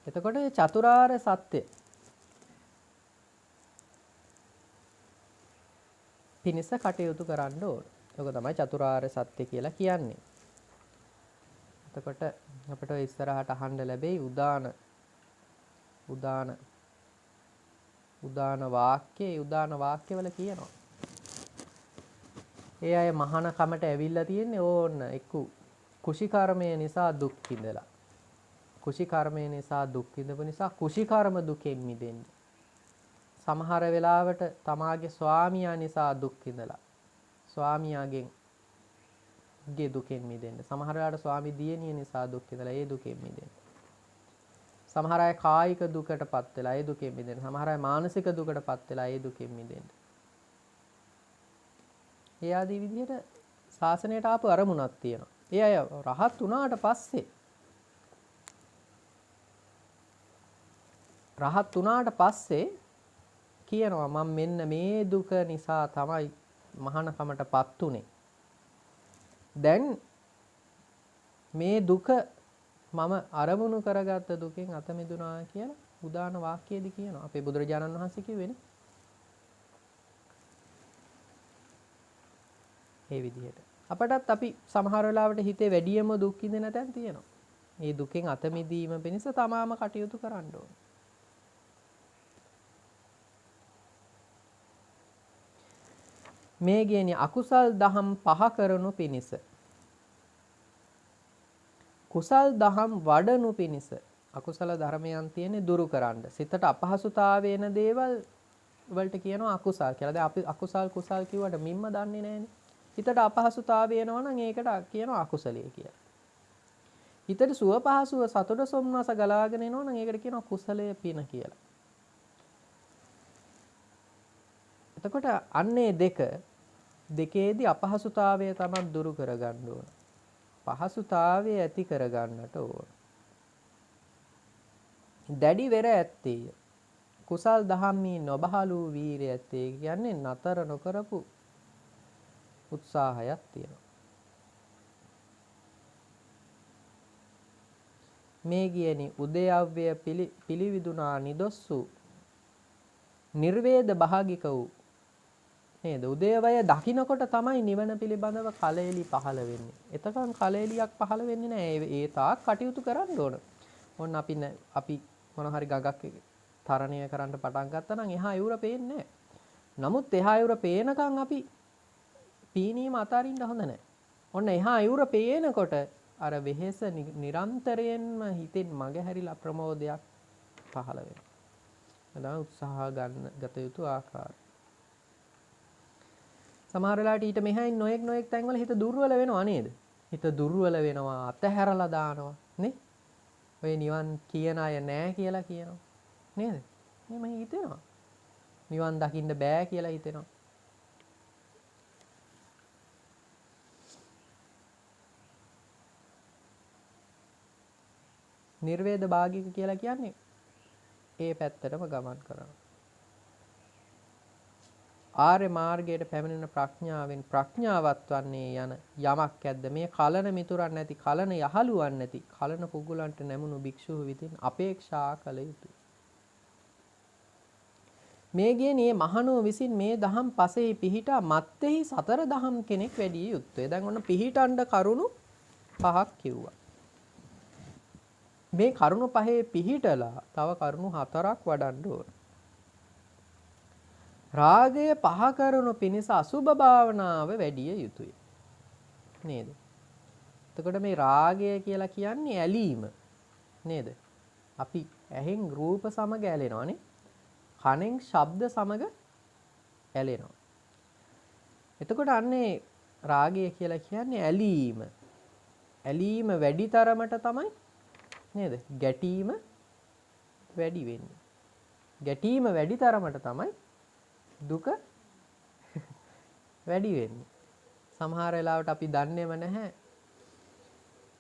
එතකොට චතුරාර්ය සත්‍ය පිණිස කටයුතු කරන්න ඕන. ඒක තමයි චතුරාර්ය සත්‍ය කියලා කියන්නේ. එතකොට අපිට ඉස්සරහට අහන්න ලැබෙයි උදාන වාක්‍යවල කියනවා. ඒ අය මහාන කමට ඇවිල්ලා තියෙන්නේ ඕන්න එක්ක කුෂිකර්මය නිසා දුක් විඳලා. කුෂිකර්මය නිසා දුක් විඳපු නිසා කුෂිකර්ම දුකෙන් මිදෙන්න. සමහර වෙලාවට තමාගේ ස්වාමියා නිසා දුක් විඳලා ස්වාමියාගෙන් ගේ දුකෙන් මිදෙන්න. සමහර වෙලාවට ස්වාමි දියණිය නිසා දුක් විඳලා ඒ දුකෙන් මිදෙන්න. සමහර අය කායික දුකටපත් වෙලා ඒ දුකෙන් මිදෙන්න. සමහර අය මානසික දුකටපත් වෙලා ඒ දුකෙන් මිදෙන්න. ඒ ආදී විදිහට ශාසනයට ආපු අරමුණක් තියෙනවා. ඒ අය රහත් වුණාට පස්සේ කියනවා මම මෙන්න මේ දුක නිසා තමයි මහානකමටපත් උනේ. දැන් මේ දුක මම අරමුණු කරගත්ත දුකෙන් අත මිදුණා කියලා උදාන වාක්‍යයේදී කියනවා. අපේ බුදුරජාණන් වහන්සේ කිව්වේනේ. ඒ විදිහට. අපටත් අපි සමහර වෙලාවට හිතේ වැඩියම දුක් විඳින තැන් තියෙනවා. මේ දුකෙන් අත මිදීම පිණිස තමාම කටයුතු කරන්න ඕනේ. මේ කියන්නේ අකුසල් දහම් පහ කරනු පිණිස කුසල් දහම් වඩනු පිණිස අකුසල ධර්මයන් තියෙන්නේ දුරු කරන්න. සිතට අපහසුතාව වෙන දේවල් වලට කියනවා අකුසල් කියලා. දැන් අපි අකුසල් කුසල් කිව්වට මිම්ම දන්නේ නැහැනේ. හිතට අපහසුතාව වෙනවා නම් ඒකට කියනවා අකුසලයේ කියලා. හිතට සුව පහසුව සතුට සොම්නස ගලාගෙන එනවා නම් ඒකට කියනවා කුසලයේ පින කියලා. එතකොට අන්නේ දෙකේදී අපහසුතාවය තමයි දුරු කරගන්න ඕන. පහසුතාවය ඇති කරගන්නට ඕන. දැඩි වෙර ඇත්තේය. කුසල් දහම්මි නොබහලු වීරිය ඇත්තේ කියන්නේ නතර නොකරපු උත්සාහයක් තියෙනවා. මේ කියන්නේ උදයව්‍ය පිළිවිදුනා නිදොස්සු නිර්වේද භාගික වූ නේද? උදේවය දකින්නකොට තමයි නිවන පිළිබඳව කලෙලි පහළ වෙන්නේ. එතකන් කලෙලියක් පහළ වෙන්නේ නැහැ. ඒ තාක් කටයුතු කරන්න ඕන. ඕන්න අපි මොන හරි ගඟක් තරණය කරන්න පටන් ගත්තා නම් එහා යුර පේන්නේ නැහැ. නමුත් එහා යුර පේනකන් අපි පීනීම අතාරින්න හොඳ නැහැ. ඔන්න එහා යුර පේනකොට අර වෙහෙස නිරන්තරයෙන්ම හිතෙන් මගහැරිලා ප්‍රමෝදයක් පහළ වෙනවා. එදා උත්සාහ ගත යුතු ආකාරය. සමහර වෙලාවට ඊට මෙහායින් නොයෙක් තැන්වල හිත දුර්වල වෙනවා නේද? හිත දුර්වල වෙනවා, අතහැරලා දානවා නේ? ඔය නිවන් කියන අය නෑ කියලා කියනවා. නේද? එහෙම හිතෙනවා. නිවන් දකින්න බෑ කියලා හිතෙනවා. නිර්වේද භාගික කියලා කියන්නේ ඒ පැත්තටම ගමන් කරනවා. ආර්ය මාර්ගයට පැමිණෙන ප්‍රඥාවෙන් ප්‍රඥාවත් වන්නේ යන යමක් ඇද්ද මේ කලන මිතුරන් නැති කලන යහළුවන් නැති කලන පුගුලන්ට නැමුණු භික්ෂුව විසින් අපේක්ෂා කළ යුතුය. මේ කියන්නේ මහණෝ විසින් මේ දහම් පසේ පිහිටා මත්ෙහි සතර දහම් කෙනෙක් වැඩි යුත්තේ. දැන් ඔන්න පිහිටඬ කරුණු පහක් කිව්වා. මේ කරුණු පහේ පිහිටලා තව කරුණු හතරක් වඩන්න ඕන. රාගය පහ කරනු පිණිස අසුභ භාවනාව වැඩි යුතුය. නේද? එතකොට මේ රාගය කියලා කියන්නේ ඇලීම. නේද? අපි ඇහෙන් රූප සමග ඇලෙනවානේ. කනෙන් ශබ්ද සමග ඇලෙනවා. එතකොට අන්නේ රාගය කියලා කියන්නේ ඇලීම. ඇලීම වැඩි තරමට තමයි නේද? ගැටීම වැඩි වෙන්නේ. ගැටීම වැඩි තරමට තමයි දුක වැඩි වෙන්නේ. සමහර වෙලාවට අපි දන්නේම නැහැ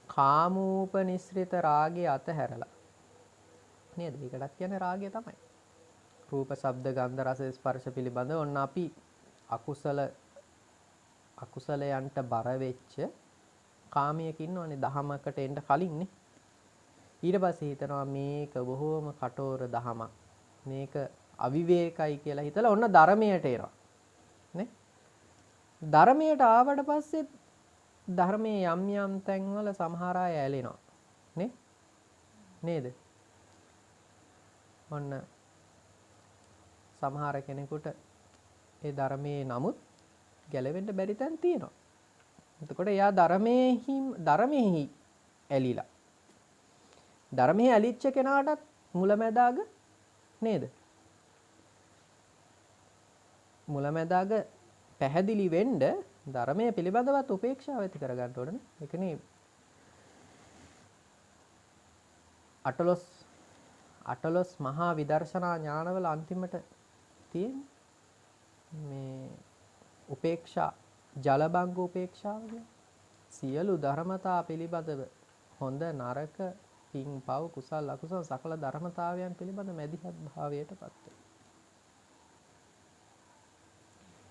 කාමූපනිස්ෘත රාගය අතහැරලා. නේද? ඒකටත් කියන්නේ රාගය තමයි. රූප, ශබ්ද, ගන්ධ, රස, ස්පර්ශ පිළිබඳ ඔන්න අපි අකුසලයන්ට බර වෙච්ච කාමියක ඉන්නවනේ දහමකට එන්න කලින්නේ. ඊට පස්සේ හිතනවා මේක බොහෝම කටෝර දහමක්. මේක අවිවේකයි කියලා හිතලා ඔන්න ධර්මයට එනවා. නේ? ධර්මයට ආවට පස්සේ ධර්මයේ යම් යම් තැන්වල සමහර අය ඇලෙනවා. නේ? නේද? ඔන්න සමහර කෙනෙකුට ඒ ධර්මයේ නමුත් ගැලවෙන්න බැරි තැන් තියෙනවා. එතකොට එයා ධර්මෙහි ඇලිලා. ධර්මයේ ඇලිච්ච කෙනාටත් මුලැමැදාග නේද? මුලැමැදාග පැහැදිලි වෙන්න ධර්මයේ පිළිබඳවත් උපේක්ෂාව ඇති කරගන්න ඕනේ. ඒකනේ අටලොස් මහා විදර්ශනා ඥානවල අන්තිමට තියෙන මේ උපේක්ෂා ජලබංග උපේක්ෂාව කියන්නේ සියලු ධර්මතා පිළිබඳව හොඳ නරක පින් පව් කුසල් අකුසල් සකල ධර්මතාවයන් පිළිබඳ මැදිහත් භාවයටපත් වෙනවා.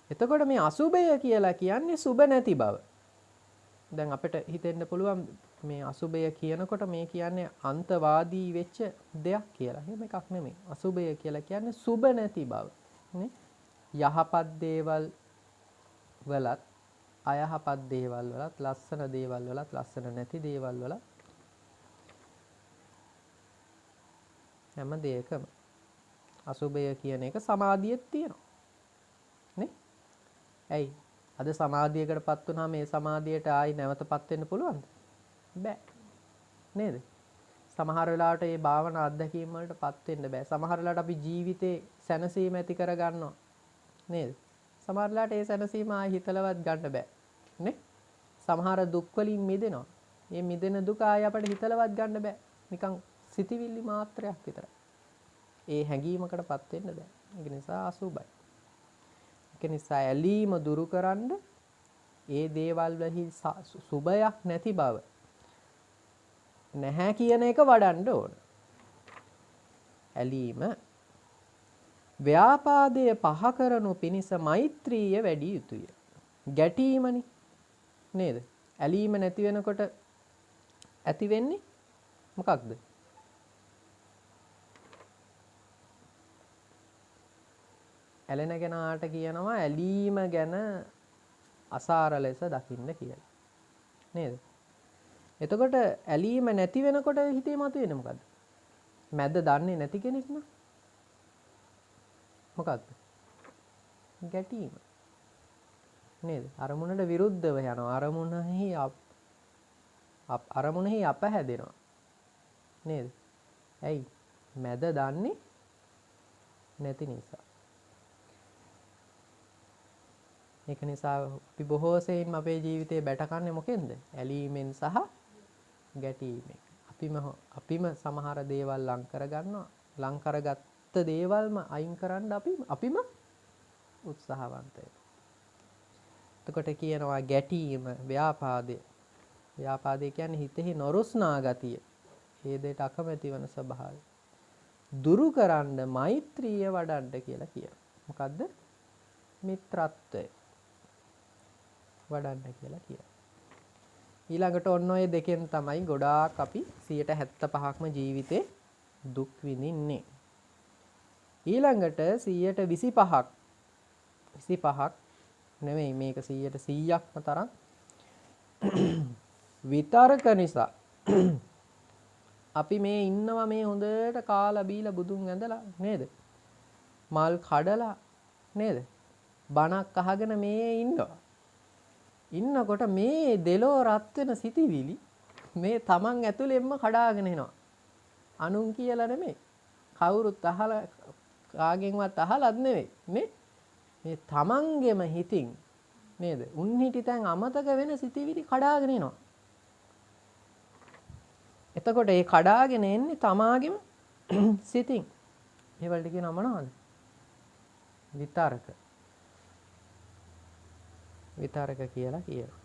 එතකොට මේ අසුභය කියලා කියන්නේ සුභ නැති බව. දැන් අපිට හිතෙන්න පුළුවන් මේ අසුභය කියනකොට මේ කියන්නේ අන්තවාදී වෙච්ච දෙයක් කියලා. එහෙම එකක් නෙමෙයි. අසුභය කියලා කියන්නේ සුභ නැති බව. නේ? යහපත් දේවල් වලත් අයහපත් දේවල් වලත් ලස්සන දේවල් වලත් ලස්සන නැති දේවල් වලත් හැම දෙයකම අසුභය කියන එක සමාධියෙත් තියෙනවා. නේ? ඇයි? අද සමාධියකටපත් වුණාම මේ සමාධියට ආයි නැවතපත් වෙන්න පුළුවන්ද? බෑ. නේද? සමහර වෙලාවට මේ භාවනා අත්දැකීම් වලටපත් වෙන්න බෑ. සමහර වෙලාවට අපි ජීවිතේ සැනසීම ඇති කර ගන්නවා. නේද? සමහර වෙලාවට ඒ සැනසීම ආයි හිතලවත් ගන්න බෑ. නේ? සමහර දුක් වලින් මිදෙනවා. මේ මිදෙන දුක ආයි අපිට හිතලවත් ගන්න බෑ. නිකන් සිතිවිලි මාත්‍රයක් විතරයි. ඒ හැඟීමකටපත් වෙන්න බෑ. ඒක නිසා අසුබයි. ඒක නිසා ඇලීම දුරු කරන්න ඒ දේවල් වලහි සුබයක් නැති බව නැහැ කියන එක වඩන්න ඕන. ඇලීම ව්‍යාපාදයේ පහ කරනු පිණිස මෛත්‍රිය වැඩි යුතුය. ගැටීමනේ නේද? ඇලීම නැති වෙනකොට ඇති වෙන්නේ මොකක්ද? ඇලෙන කෙනාට කියනවා ඇලීම ගැන අසාර ලෙස දකින්න කියලා. නේද? එතකොට ඇලීම නැති වෙනකොට හිතේ මතුවෙන්නේ මොකද්ද? මැද දන්නේ නැති කෙනෙක් න ะ. මොකද්ද? ගැටීම. නේද? අරමුණට විරුද්ධව යනවා. අරමුණෙහි අපහැදෙනවා. නේද? ඇයි? මැද දන්නේ නැති නිසා. ඒක නිසා අපි බොහෝ සෙයින් අපේ ජීවිතේ බැටකන්නේ මොකෙන්ද? ඇලීමෙන් සහ ගැටීමෙන්. අපි අපිම සමහර දේවල් ලං කරගන්නවා. ලං කරගත්ත දේවල්ම අයින් කරන්න අපිම උත්සාහවන්ත වෙනවා. එතකොට කියනවා ගැටීම ව්‍යාපාදය. ව්‍යාපාදය කියන්නේ හිතෙහි නොරුස්නා ගතිය. ඒ දෙයට අකමැති වන ස්වභාවය. දුරු කරන්න මෛත්‍රිය වඩන්න කියලා කියනවා. මොකද්ද? මිත්‍රත්වය වඩන්න කියලා කියනවා. ඊළඟට ඔන්න ඔය දෙකෙන් තමයි ගොඩාක් අපි 75%ක්ම ජීවිතේ දුක් විඳින්නේ. ඊළඟට 25%ක් නෙමෙයි මේක 100%ක්ම තරම් විතරක නිසා අපි මේ ඉන්නවා මේ හොඳට කාලා බීලා බුදුන් ඇඳලා නේද? මල් කඩලා නේද? බණක් අහගෙන මේ ඉන්නවා. ඉන්නකොට මේ දෙලෝ රත් වෙන සිටිවිලි මේ තමන් ඇතුළෙන්ම කඩාගෙන එනවා. අනුන් කියලා නෙමෙයි. කවුරුත් අහලා කාගෙන්වත් අහලත් නෙමෙයි. මේ තමන්ගෙම හිතින් නේද? උන් හිටිතෙන් අමතක වෙන සිටිවිලි කඩාගෙන එනවා. එතකොට ඒ කඩාගෙන එන්නේ තමාගෙම සිතින්. ඒවලට කියනවා මොනවද? විතරක. විතරක කියලා කියනවා.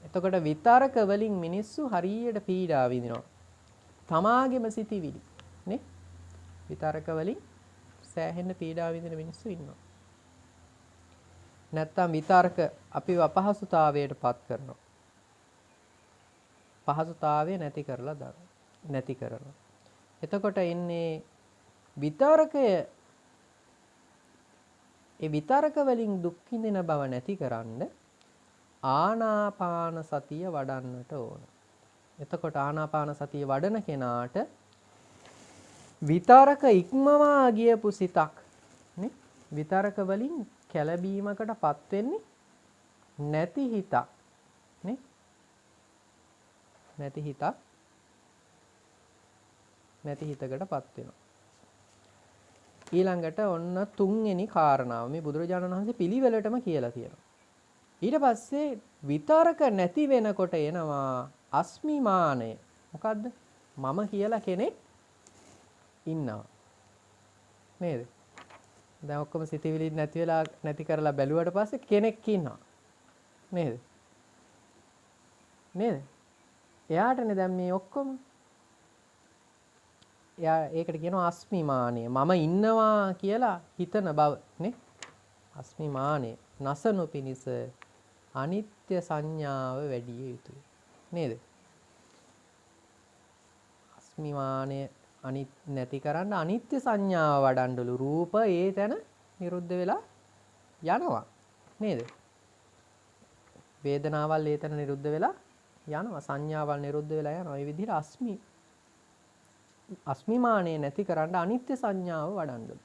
එතකොට විතරක වලින් මිනිස්සු හරියට පීඩා විඳිනවා. තමාගෙම සිතිවිලි නේ? විතරක වලින් සෑහෙන පීඩා විඳින මිනිස්සු ඉන්නවා. නැත්තම් විතරක අපිව අපහසුතාවයට පත් කරනවා. පහසුතාවය නැති කරනවා. එතකොට එන්නේ විතරකය. ඒ විතරක වලින් දුක් විඳින බව නැතිකරන්න ආනාපාන සතිය වඩන්නට ඕන. එතකොට ආනාපාන සතිය වඩන කෙනාට විතරක ඉක්මවා ගියපු සිතක් නේ? විතරක වලින් කැළඹීමකටපත් වෙන්නේ නැති හිතක් නේ? නැති හිතකටපත් වෙනවා. ඊළඟට ඔන්න තුන්වෙනි කාරණාව මේ බුදුරජාණන් වහන්සේ පිළිවෙලටම කියලා තියෙනවා. ඊට පස්සේ විතරක නැති වෙනකොට එනවා අස්මිමානය. මොකද්ද? මම කියලා කෙනෙක් ඉන්නවා. නේද? දැන් ඔක්කොම සිතිවිලි නැති කරලා බැලුවට පස්සේ කෙනෙක් ඉන්නවා. නේද? එයාටනේ දැන් මේ ඔක්කොම ඒකට කියනවා අස්මිමානය. මම ඉන්නවා කියලා හිතන බව නේ? අස්මිමානය. නසනු පිනිස අනිත්‍ය සංඥාව වැඩි යුතුයි. නේද? අස්මිමානය නැති කරන්න අනිත්‍ය සංඥාව වඩන්නලු. රූප ඒ තැන නිරුද්ධ වෙලා යනවා. නේද? වේදනාවල් ඒ තැන නිරුද්ධ වෙලා යනවා. සංඥාවල් නිරුද්ධ වෙලා යනවා. මේ විදිහට අස්මිමානය නැති කරන්න අනිත්‍ය සංඥාව වඩන්නලු.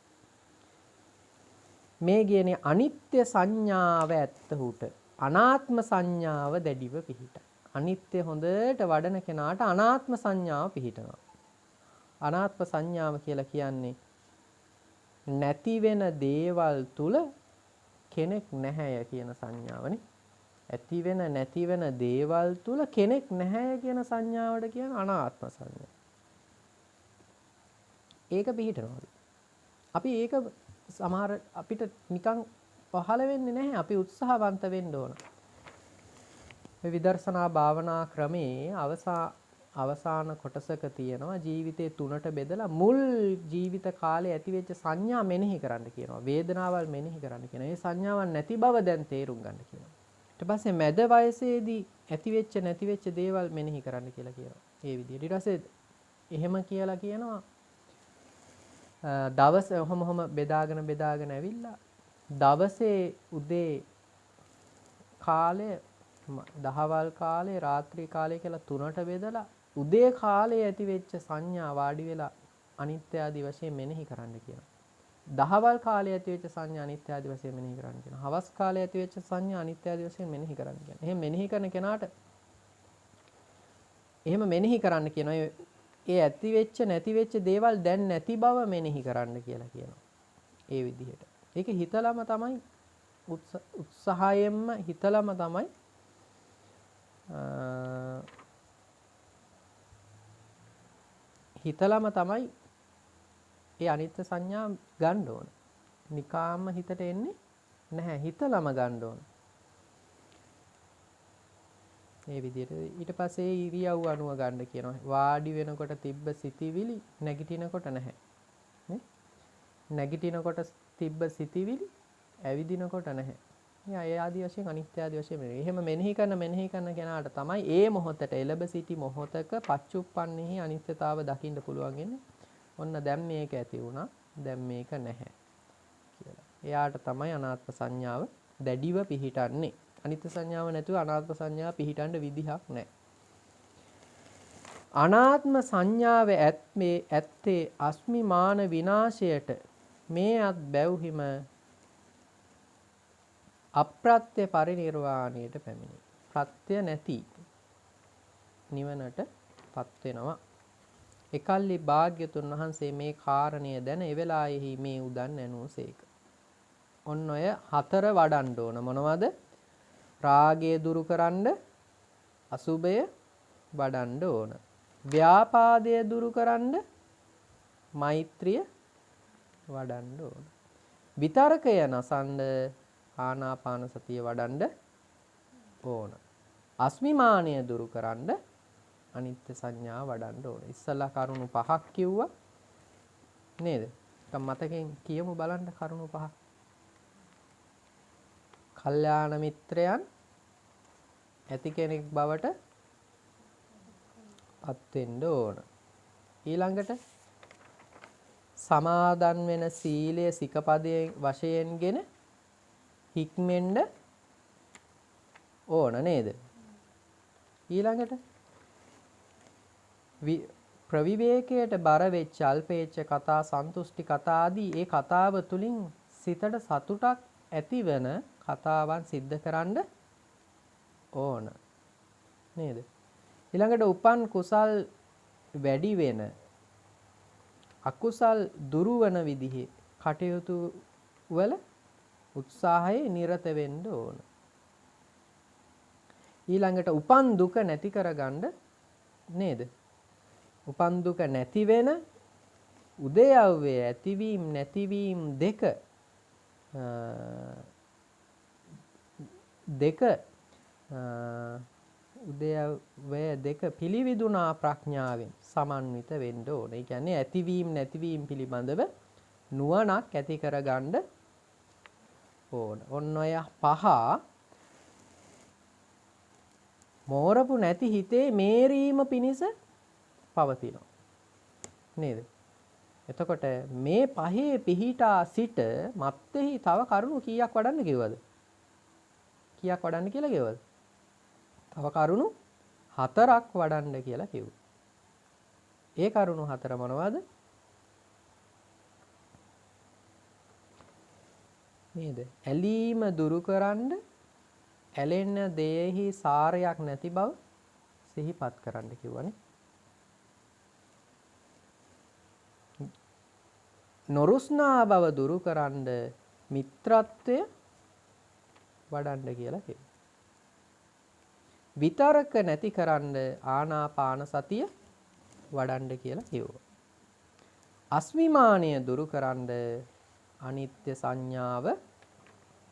මේ කියන්නේ අනිත්‍ය සංඥාව ඇත්තහුට අනාත්ම සංඥාව දැඩිව පිහිටයි. අනිත්‍ය හොඳට වඩන කෙනාට අනාත්ම සංඥාව පිහිටනවා. අනාත්ම සංඥාව කියලා කියන්නේ නැති වෙන දේවල් තුල කෙනෙක් නැහැ කියන සංඥාවනේ. ඇති වෙන නැති වෙන දේවල් තුල කෙනෙක් නැහැ කියන සංඥාවට කියන අනාත්ම සංඥාව. ඒක පිහිටනවා. අපි ඒක සමහර අපිට නිකන් පහළ වෙන්නේ නැහැ. අපි උත්සාහවන්ත වෙන්න ඕන. මේ විදර්ශනා භාවනා ක්‍රමේ අවසාන කොටසක තියෙනවා ජීවිතේ තුනට බෙදලා මුල් ජීවිත කාලේ ඇතිවෙච්ච සංඥා මෙනෙහි කරන්න කියනවා. වේදනාවල් මෙනෙහි කරන්න කියනවා. මේ සංඥාවන් නැති බව දැන් තේරුම් ගන්න කියනවා. ඊට පස්සේ මැද වයසේදී ඇතිවෙච්ච නැතිවෙච්ච දේවල් මෙනෙහි කරන්න කියලා කියනවා. ඒ විදිහට. ඊට පස්සේ එහෙම කියලා කියනවා දවස් ඔහොම බෙදාගෙන ඇවිල්ලා දවසේ උදේ කාලය දහවල් කාලේ රාත්‍රී කාලය කියලා තුනට බෙදලා උදේ කාලේ ඇති වෙච්ච සංඥා වාඩි වෙලා අනිත්‍ය ආදී වශයෙන් මෙනෙහි කරන්න කියනවා. දහවල් කාලේ ඇති වෙච්ච සංඥා අනිත්‍ය ආදී වශයෙන් මෙනෙහි කරන්න කියනවා. හවස් කාලේ ඇති වෙච්ච සංඥා අනිත්‍ය ආදී වශයෙන් මෙනෙහි කරන්න කියනවා. එහෙම මෙනෙහි කරන කෙනාට එහෙම මෙනෙහි කරන්න කියනවා. ඒ ඇති වෙච්ච නැති වෙච්ච දේවල් දැන් නැති බව මෙනෙහි කරන්න කියලා කියනවා. ඒ විදිහට. ඒක හිතලම තමයි උත්සාහයෙන්ම හිතලම තමයි හිතලම තමයි ඒ අනිත්‍ය සංඥා ගන්න ඕන. නිකාම්ම හිතට එන්නේ නැහැ. හිතලම ගන්න ඕන. මේ විදිහට ඊට පස්සේ ඉරියව් අනුව ගන්න කියනවා. වාඩි වෙනකොට තිබ්බ සිතිවිලි නැගිටිනකොට නැහැ. නේ? නැගිටිනකොට තිබ්බ සිතිවිලි ඇවිදිනකොට නැහැ. ඒ ආදී වශයෙන් අනිත්‍ය ආදී වශයෙන් මෙහෙම. එහෙම මෙනෙහි කරන කෙනාට තමයි ඒ මොහොතට එළඹ සිටි මොහොතක පච්චුප්පන්නේහි අනිත්‍යතාව දකින්න පුළුවන් වෙන්නේ. ඔන්න දැන් මේක ඇති වුණා. දැන් මේක නැහැ කියලා. එයාට තමයි අනාත්ම සංඥාව දැඩිව පිහිටන්නේ. අනිත්‍ය සංඥාව නැතුව අනාත්ම සංඥාව පිහිටන්න විදිහක් නැහැ. අනාත්ම සංඥාව ඇත්තේ අස්මිමාන විනාශයට මේ අත් බැව්හිම අප්‍රත්‍ය පරිනිර්වාණයට පැමිණි. ප්‍රත්‍ය නැති නිවනටපත් වෙනවා. එකල්ලි භාග්‍යතුන් වහන්සේ මේ කාරණය දැන එවෙලාවෙහි මේ උදන් ඇනුසේක. ඔන්න ඔය 4 වඩන්න ඕන. මොනවද? රාගය දුරු කරන්න අසුභය වඩන්න ඕන. ව්‍යාපාදය දුරු කරන්න මෛත්‍රිය වඩන්න ඕන. විතරකය නසන්න ආනාපාන සතිය වඩන්න ඕන. අස්මිමානය දුරු කරන්න අනිත්‍ය සංඥා වඩන්න ඕන. ඉස්සලා කරුණු 5ක් කිව්වා නේද? දැන් මතකෙන් කියමු බලන්න කරුණු 5. කල්යාණ මිත්‍රයන් ඇති කෙනෙක් බවට පත් වෙන්න ඕන. ඊළඟට සමාදන් වෙන සීලය සිකපදයේ වශයෙන්ගෙන හික්මෙන්න ඕන නේද? ඊළඟට ප්‍රවිවේකයට බර වෙච්ච අල්පේච්ඡ කතා සන්තුෂ්ටි කතා ආදී ඒ කතාව තුලින් සිතට සතුටක් ඇතිවන කතාවන් සිද්ධ කරන්න ඕන නේද? ඊළඟට උපන් කුසල් වැඩි වෙන අකුසල් දුරු වන විදිහේ කටයුතු වල උත්සාහයේ නිරත වෙන්න ඕන. ඊළඟට උපන් දුක නැති කරගන්න නේද? උපන් දුක නැති වෙන උදයව්වේ ඇතිවීම නැතිවීම දෙක උදයව්වේ දෙක පිළිවිදුනා ප්‍රඥාවෙන් සමන්විත වෙන්න ඕන. ඒ කියන්නේ ඇතිවීම නැතිවීම පිළිබඳව නුවණක් ඇති කරගන්න ඕන. ඔන්න ඔය 5 මෝරපු නැති හිතේ මේරීම පිණිස පවතිනවා නේද? එතකොට මේ 5 පිහිටා සිට මත්ෙහි තව කරුණු කීයක් වඩන්න කිව්වද? කීයක් වඩන්න කියලා කිව්වද? තව කරුණු 4ක් වඩන්න කියලා කිව්වා. ඒ කරුණු 4 මොනවද? නේද? ඇලීම දුරු කරන්න ඇලෙන දෙයෙහි සාරයක් නැති බව සිහිපත් කරන්න කිව්වනේ. නොරුස්නා බව දුරු කරන්න මිත්‍රත්වය වඩන්න කියලා කිව්වා. විතරක නැති කරන්න ආනාපාන සතිය වඩන්න කියලා කිව්වා. අස්මිමානය දුරු කරන්න අනිත්‍ය සංඥාව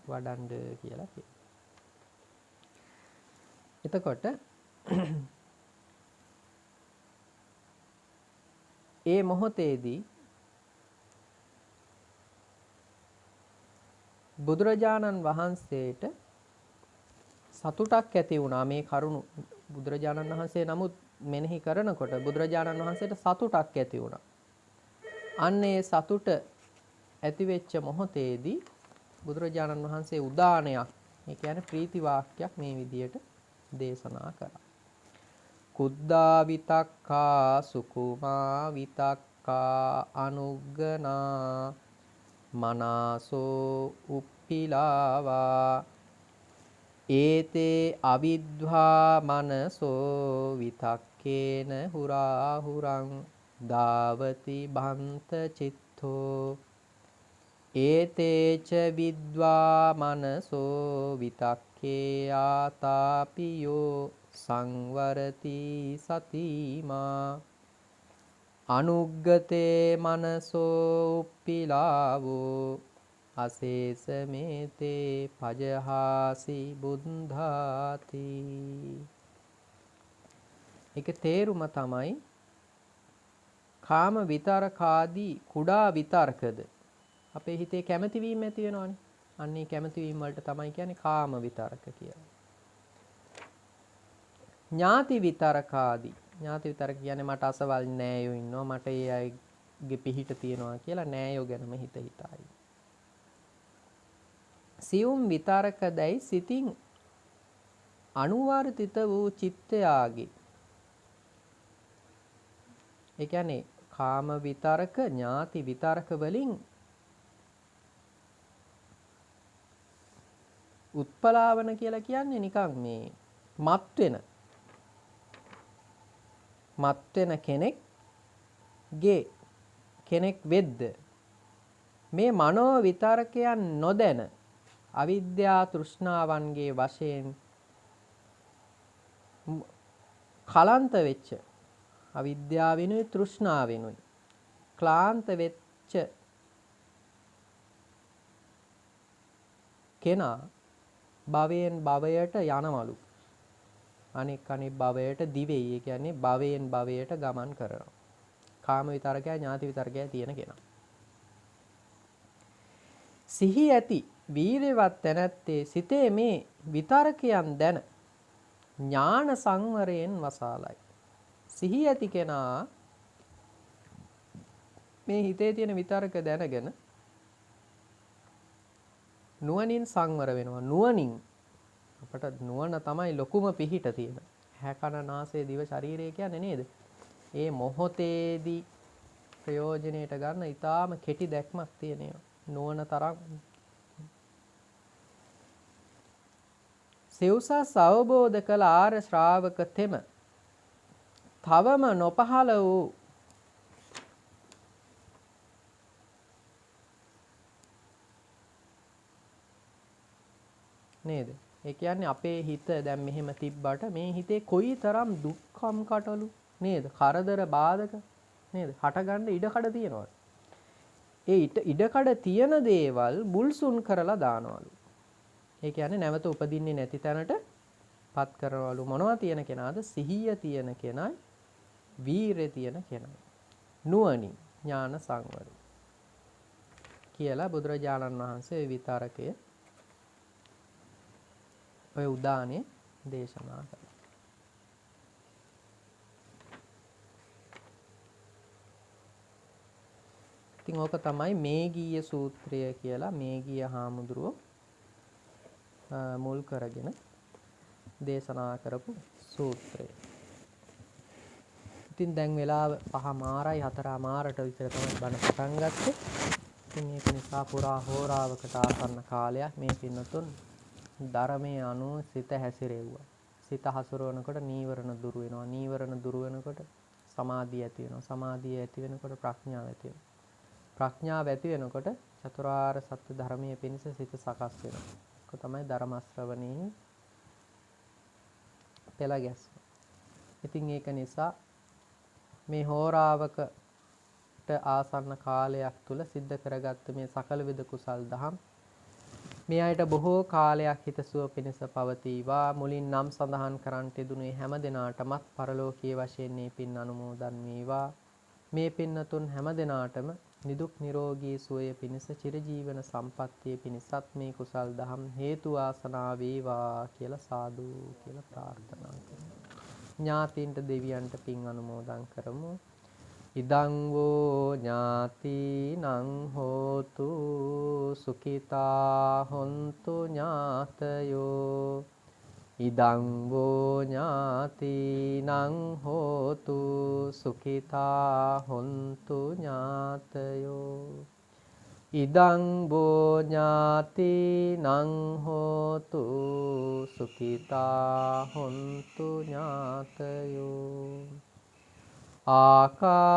වඩන්න කියලා කිව්වා. එතකොට ඒ මොහොතේදී බුදුරජාණන් වහන්සේට සතුටක් ඇති වුණා. මේ කරුණු බුදුරජාණන් වහන්සේ නමුත් මෙනෙහි කරනකොට බුදුරජාණන් වහන්සේට සතුටක් ඇති වුණා. අන්න ඒ සතුට ඇති වෙච්ච මොහොතේදී බුදුරජාණන් වහන්සේ උදානයක්, ඒ කියන්නේ ප්‍රීති වාක්‍යයක් මේ විදියට දේශනා කළා. කුද්දා විතක්කා සුකුමා විතක්කා අනුග්ගනා මනාසෝ උප්පිලාවා ඒතේ අවිද්වා මනසෝ විතක්කේන හුරාහුරං දාවති බන්ත චිත්තෝ ඒතේච විද්වා මනසෝ විතක්කේ ආතාපියෝ සංවරති සතිමා. අනුග්ගතේ මනසෝ උප්පිලාවෝ අසේස මේතේ පජහාසි බුද්ධාති. ඒක තේරුම තමයි කාම විතරකාදී කුඩා විතර්කද අපේ හිතේ කැමැති වීම ඇති වෙනවනේ. අන්නේ කැමැති වීම වලට තමයි කියන්නේ කාම විතරක කියලා. ඥාති විතරකාදී ඥාති විතරක කියන්නේ මට අසවල් නෑයෝ ඉන්නවා මට ඒ අයගේ පිහිට තියනවා කියලා නෑයෝ ගැනම හිත හිතායි. සියුම් විතරක දැයි සිතින් අනුවර්තිත වූ චිත්තයාගේ ඒ කියන්නේ කාම විතරක ඥාති විතරක වලින් උත්පලාවන කියලා කියන්නේ නිකන් මේ මත් වෙන කෙනෙක් වෙද්ද මේ මනෝ විතරකයන් නොදැන අවිද්‍යා තෘෂ්ණාවන්ගේ වශයෙන් කලන්ත වෙච්ච අවිද්‍යාවෙනුයි තෘෂ්ණාවෙනුයි ක්ලාන්ත වෙච්ච කෙනා භවයෙන් භවයට යනවලු. අනෙක් භවයට දිවෙයි. ඒ කියන්නේ භවයෙන් භවයට ගමන් කරනවා. කාම විතරකය ඥාති විතරකය තියෙන කෙනා. සිහි ඇති වීරවත් තැනැත්තේ සිතේ මේ විතරකයන් දැන ඥාන සංවරයෙන් වසාලයි. සිහි ඇති කෙනා මේ හිතේ තියෙන විතරක දැනගෙන නුවණින් සංවර වෙනවා. නුවණින් අපට නුවණ තමයි ලොකුම පිහිට තියෙන. හැ කන නාසය දිව ශරීරය කියන්නේ නේද? ඒ මොහොතේදී ප්‍රයෝජනෙට ගන්න ඊටාම කෙටි දැක්මක් තියෙනවා. නුවණ තරම් සෙව්සස් අවබෝධ කළ ආර්ය ශ්‍රාවක තෙම තවම නොපහළ වූ නේද? ඒ කියන්නේ අපේ හිත දැන් මෙහෙම තිබ්බට මේ හිතේ කොයිතරම් දුක්ඛම් කටලු නේද? කරදර බාධක නේද? හටගන්න ඉඩකඩ තියෙනවා. ඒ ඉඩකඩ තියෙන දේවල් බුල්සුන් කරලා දානවලු. ඒ කියන්නේ නැවත උපදින්නේ නැති තැනට පත් කරනවලු. මොනවා තියෙන කෙනාද? සිහිය තියෙන කෙනයි, වීරිය තියෙන කෙනයි. නුවණින් ඥාන සංවරය කියලා බුදුරජාණන් වහන්සේ විතරකය ඔය උදානේ දේශනා කළා. ඉතින් ඕක තමයි මේගීය සූත්‍රය කියලා මේගීය හාමුදුරුවෝ මුල් කරගෙන දේශනා කරපු සූත්‍රය. ඉතින් දැන් වෙලාව 5:00යි 4:00ට විතර තමයි බණ පටන් ගත්තේ. ඉතින් ඒක නිසා පුරා හෝරාවකට ආසන්න කාලයක් මේ පින්නතුන් ධර්මයේ අනුව සිත හැසිරෙව්වා. සිත හසුරවනකොට නීවරණ දුරු වෙනවා. නීවරණ දුරු වෙනකොට සමාධිය ඇති වෙනවා. සමාධිය ඇති වෙනකොට ප්‍රඥාව ඇති වෙනවා. ප්‍රඥාව ඇති වෙනකොට චතුරාර්ය සත්‍ය ධර්මයේ පිණිස සිත සකස් වෙනවා. ඒක තමයි ධර්ම ශ්‍රවණයෙන් පෙළ ගැස්ම. ඉතින් ඒක නිසා මේ හෝරාවකට ආසන්න කාලයක් තුල සිද්ධ කරගත්ත මේ සකල විද කුසල් දහම් මේ අයට බොහෝ කාලයක් හිතසුව පිණිස පවතිවා. මුලින් නම් සඳහන් කරන්නට යෙදුනේ හැම දිනාටමත් පරලෝකීය වශයෙන් මේ පින් අනුමෝදන් වේවා. මේ පින්නතුන් හැම දිනාටම නිදුක් නිරෝගී සුවය පිණිස චිරජීවන සම්පන්නිය පිණිසත් මේ කුසල් දහම් හේතු වාසනා වේවා කියලා සාදු කියලා ප්‍රාර්ථනා කරමු. ඥාතීන්ට දෙවියන්ට පින් අනුමෝදන් කරමු. ඉදං වූ ඥාතිනං හෝතු සුඛිතා හොන්තු ඥාතයෝ. ඉදං වූ ඥාතිනං හෝතු සුඛිතා හොන්තු ඥාතයෝ. ඉදං වූ ඥාතිනං හෝතු සුඛිතා හොන්තු ඥාතයෝ. ආකාසට්ඨා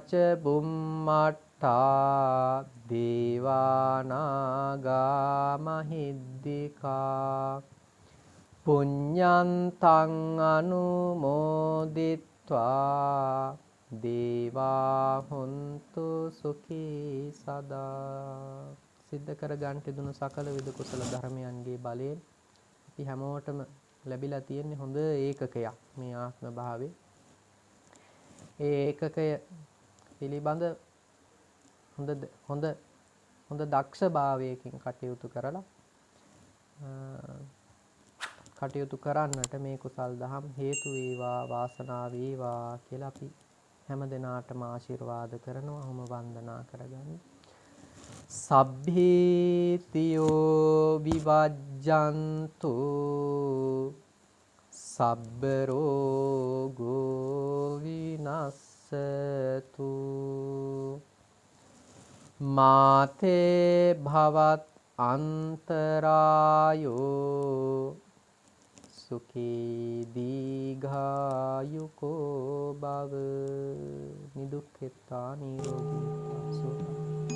ච බුම්මට්ඨා දේවානාගා මහිද්దికා පුඤ්ඤන්තං අනුමෝදිත්වා දේවා හොන්තු සුඛී සදා. සිද්ධ කර ගන්නට දුන සකල විද කුසල ධර්මයන්ගේ බලයෙන් අපි හැමෝටම ලැබිලා තියෙන්නේ හොඳ ඒකකයක් මේ ආත්ම භාවයේ. ඒ ඒකකය පිළිබඳ හොඳ දක්ෂ භාවයකින් කටයුතු කරලා කටයුතු කරන්නට මේ කුසල් දහම් හේතු වේවා වාසනාව වේවා කියලා අපි හැම දිනාටම ආශිර්වාද කරනවා. ඔහොම වන්දනා කරගන්න. සබ්බීතියෝ විවජ්ජන්තු සබ්බ රෝගෝ විනස්සතු මාතේ භවත් අන්තරායෝ සුඛී දීඝායුකෝ භව නිදුක්ඛිතා නිරෝගීතා සුඛ